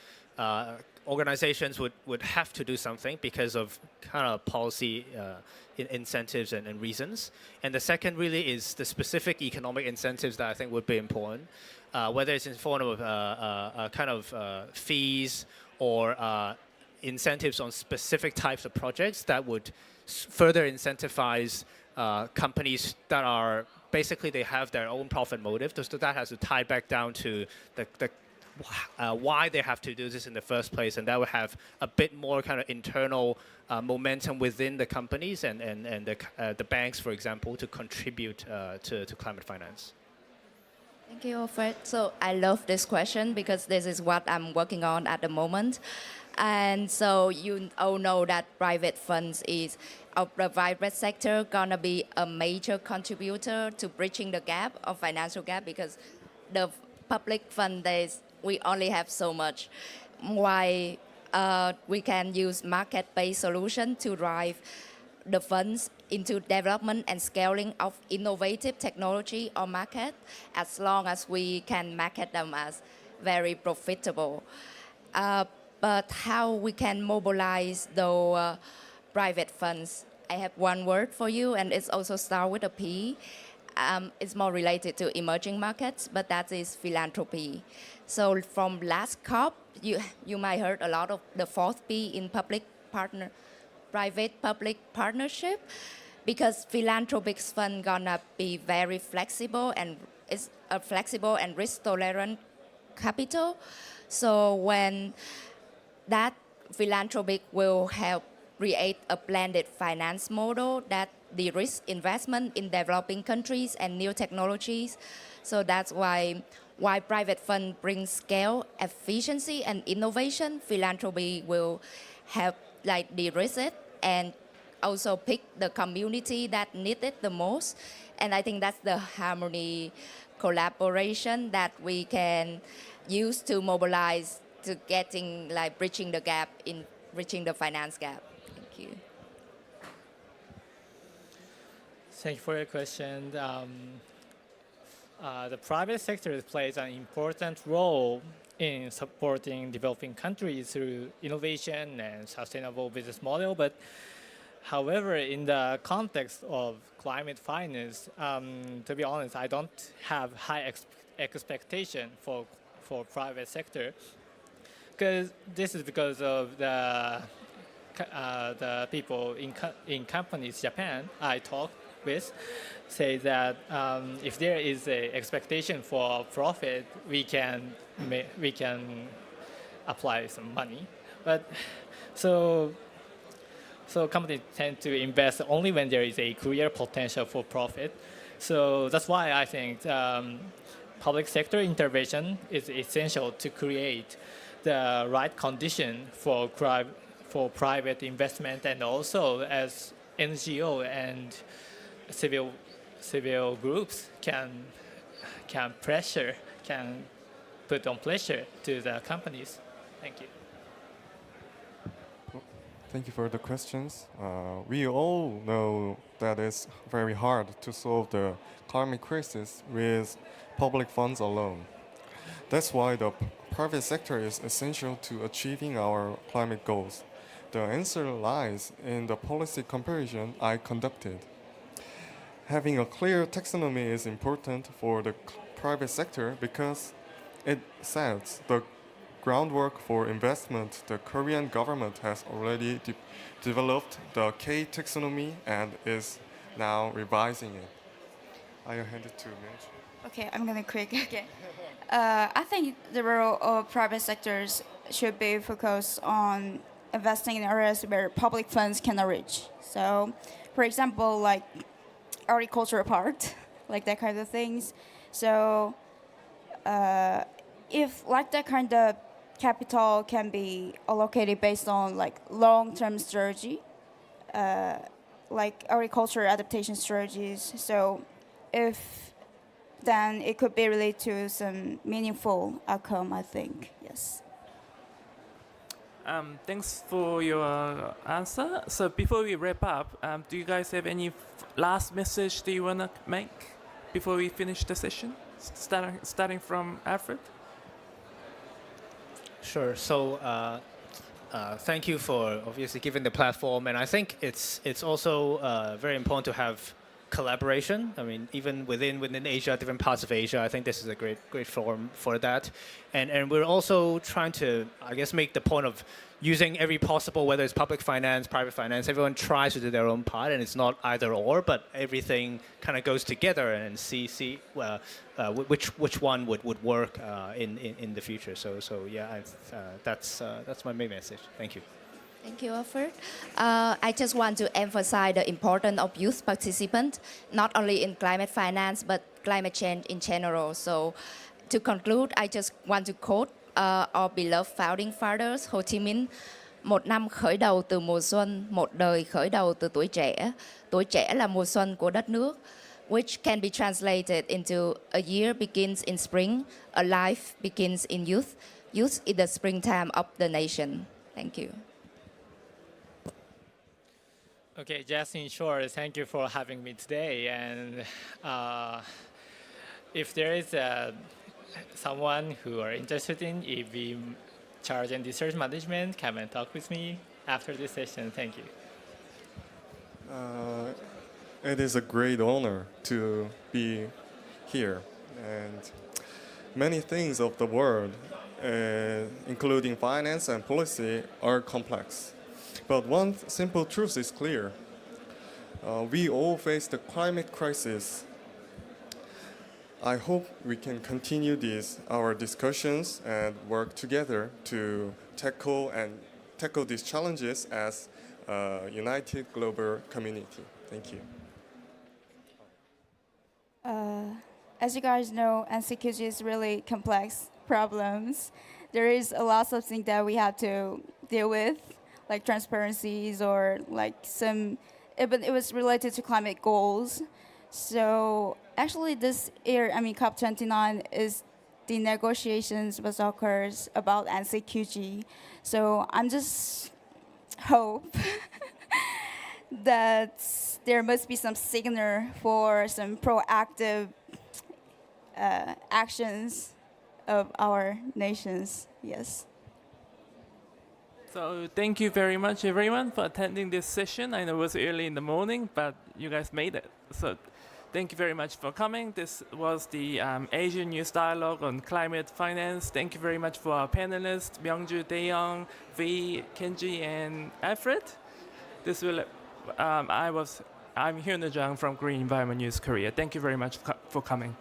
organizations would have to do something because of kind of policy incentives and reasons. And the second really is the specific economic incentives that I think would be important, whether it's in form of kind of fees or incentives on specific types of projects that would further incentivize companies that are basically they have their own profit motive. So that has to tie back down to the why they have to do this in the first place, and that would have a bit more kind of internal momentum within the companies and the banks, for example, to contribute to climate finance. Thank you, Alfred. So I love this question because this is what I'm working on at the moment. And so you all know that private funds is of the private sector gonna be a major contributor to bridging the gap of financial gap because the public fund we only have so much. Why we can use market-based solution to drive the funds into development and scaling of innovative technology or market as long as we can market them as very profitable. But how we can mobilize the private funds? I have one word for you, and it's also start with a P. It's more related to emerging markets, but that is philanthropy. So from last COP, you might heard a lot of the fourth P in private-public partnership, because philanthropic fund gonna be very flexible and it's a flexible and risk-tolerant capital. So when that philanthropic will help create a blended finance model that de-risk investment in developing countries and new technologies. So that's why private fund brings scale, efficiency, and innovation. Philanthropy will help like de-risk it and also pick the community that need it the most. And I think that's the harmony collaboration that we can use to mobilize to getting like bridging the gap in bridging the finance gap. Thank you. Thank you for your question. The private sector plays an important role in supporting developing countries through innovation and sustainable business model. But however, in the context of climate finance, to be honest, I don't have high expectation for private sector. Because this is because of the people in companies Japan I talk with say that if there is a expectation for profit, we can apply some money. But so companies tend to invest only when there is a clear potential for profit. So that's why I think public sector intervention is essential to create the right condition for private investment, and also as NGO and civil groups can put on pressure to the companies. Thank you. Thank you for the questions. We all know that it's very hard to solve the climate crisis with public funds alone. That's why the private sector is essential to achieving our climate goals. The answer lies in the policy comparison I conducted. Having a clear taxonomy is important for the private sector because it sets the groundwork for investment. The Korean government has already developed the K taxonomy and is now revising it. I hand it to Mitch. Okay, I'm gonna quick. Okay, I think the role of private sectors should be focused on investing in areas where public funds cannot reach. So, for example, like agricultural part, like that kind of things. So, if like that kind of capital can be allocated based on like long-term strategy, like agriculture adaptation strategies. So, then it could be related to some meaningful outcome, I think. Yes. Thanks for your answer. So before we wrap up, do you guys have any last message that you want to make before we finish the session? Starting from Alfred? Sure. So thank you for obviously giving the platform, and I think it's also very important to have collaboration. I mean, even within Asia, different parts of Asia, I think this is a great forum for that, and we're also trying to, I guess, make the point of using every possible, whether it's public finance, private finance, everyone tries to do their own part, and it's not either or, but everything kind of goes together and see which one would work in the future. So yeah, that's my main message. Thank you. Thank you, Alfred. I just want to emphasize the importance of youth participant, not only in climate finance, but climate change in general. So to conclude, I just want to quote our beloved founding fathers, Ho Chi Minh: một năm khởi đầu từ mùa xuân, một đời khởi đầu từ tuổi trẻ. Tuổi trẻ là mùa xuân của đất nước, which can be translated into a year begins in spring, a life begins in youth. Youth is the springtime of the nation. Thank you. Okay, just in short, thank you for having me today. And if there is someone who are interested in EV charge and discharge management, come and talk with me after this session. Thank you. It is a great honor to be here, and many things of the world, including finance and policy, are complex. But one simple truth is clear. We all face the climate crisis. I hope we can continue our discussions and work together to tackle these challenges as a united global community. Thank you. As you guys know, NCQG is really complex problems. There is a lot of things that we have to deal with, like transparencies or like it was related to climate goals. So actually this year, I mean, COP29 is the negotiations was occurs about NCQG. So I'm just hope that there must be some signal for some proactive actions of our nations. Yes. So thank you very much, everyone, for attending this session. I know it was early in the morning, but you guys made it. So thank you very much for coming. This was the Asian Youth Dialogue on Climate Finance. Thank you very much for our panelists, Myungju, Taeyong, V, Kenji, and Alfred. This will, I'm Hyun Jang from Green Environment News Korea. Thank you very much for coming.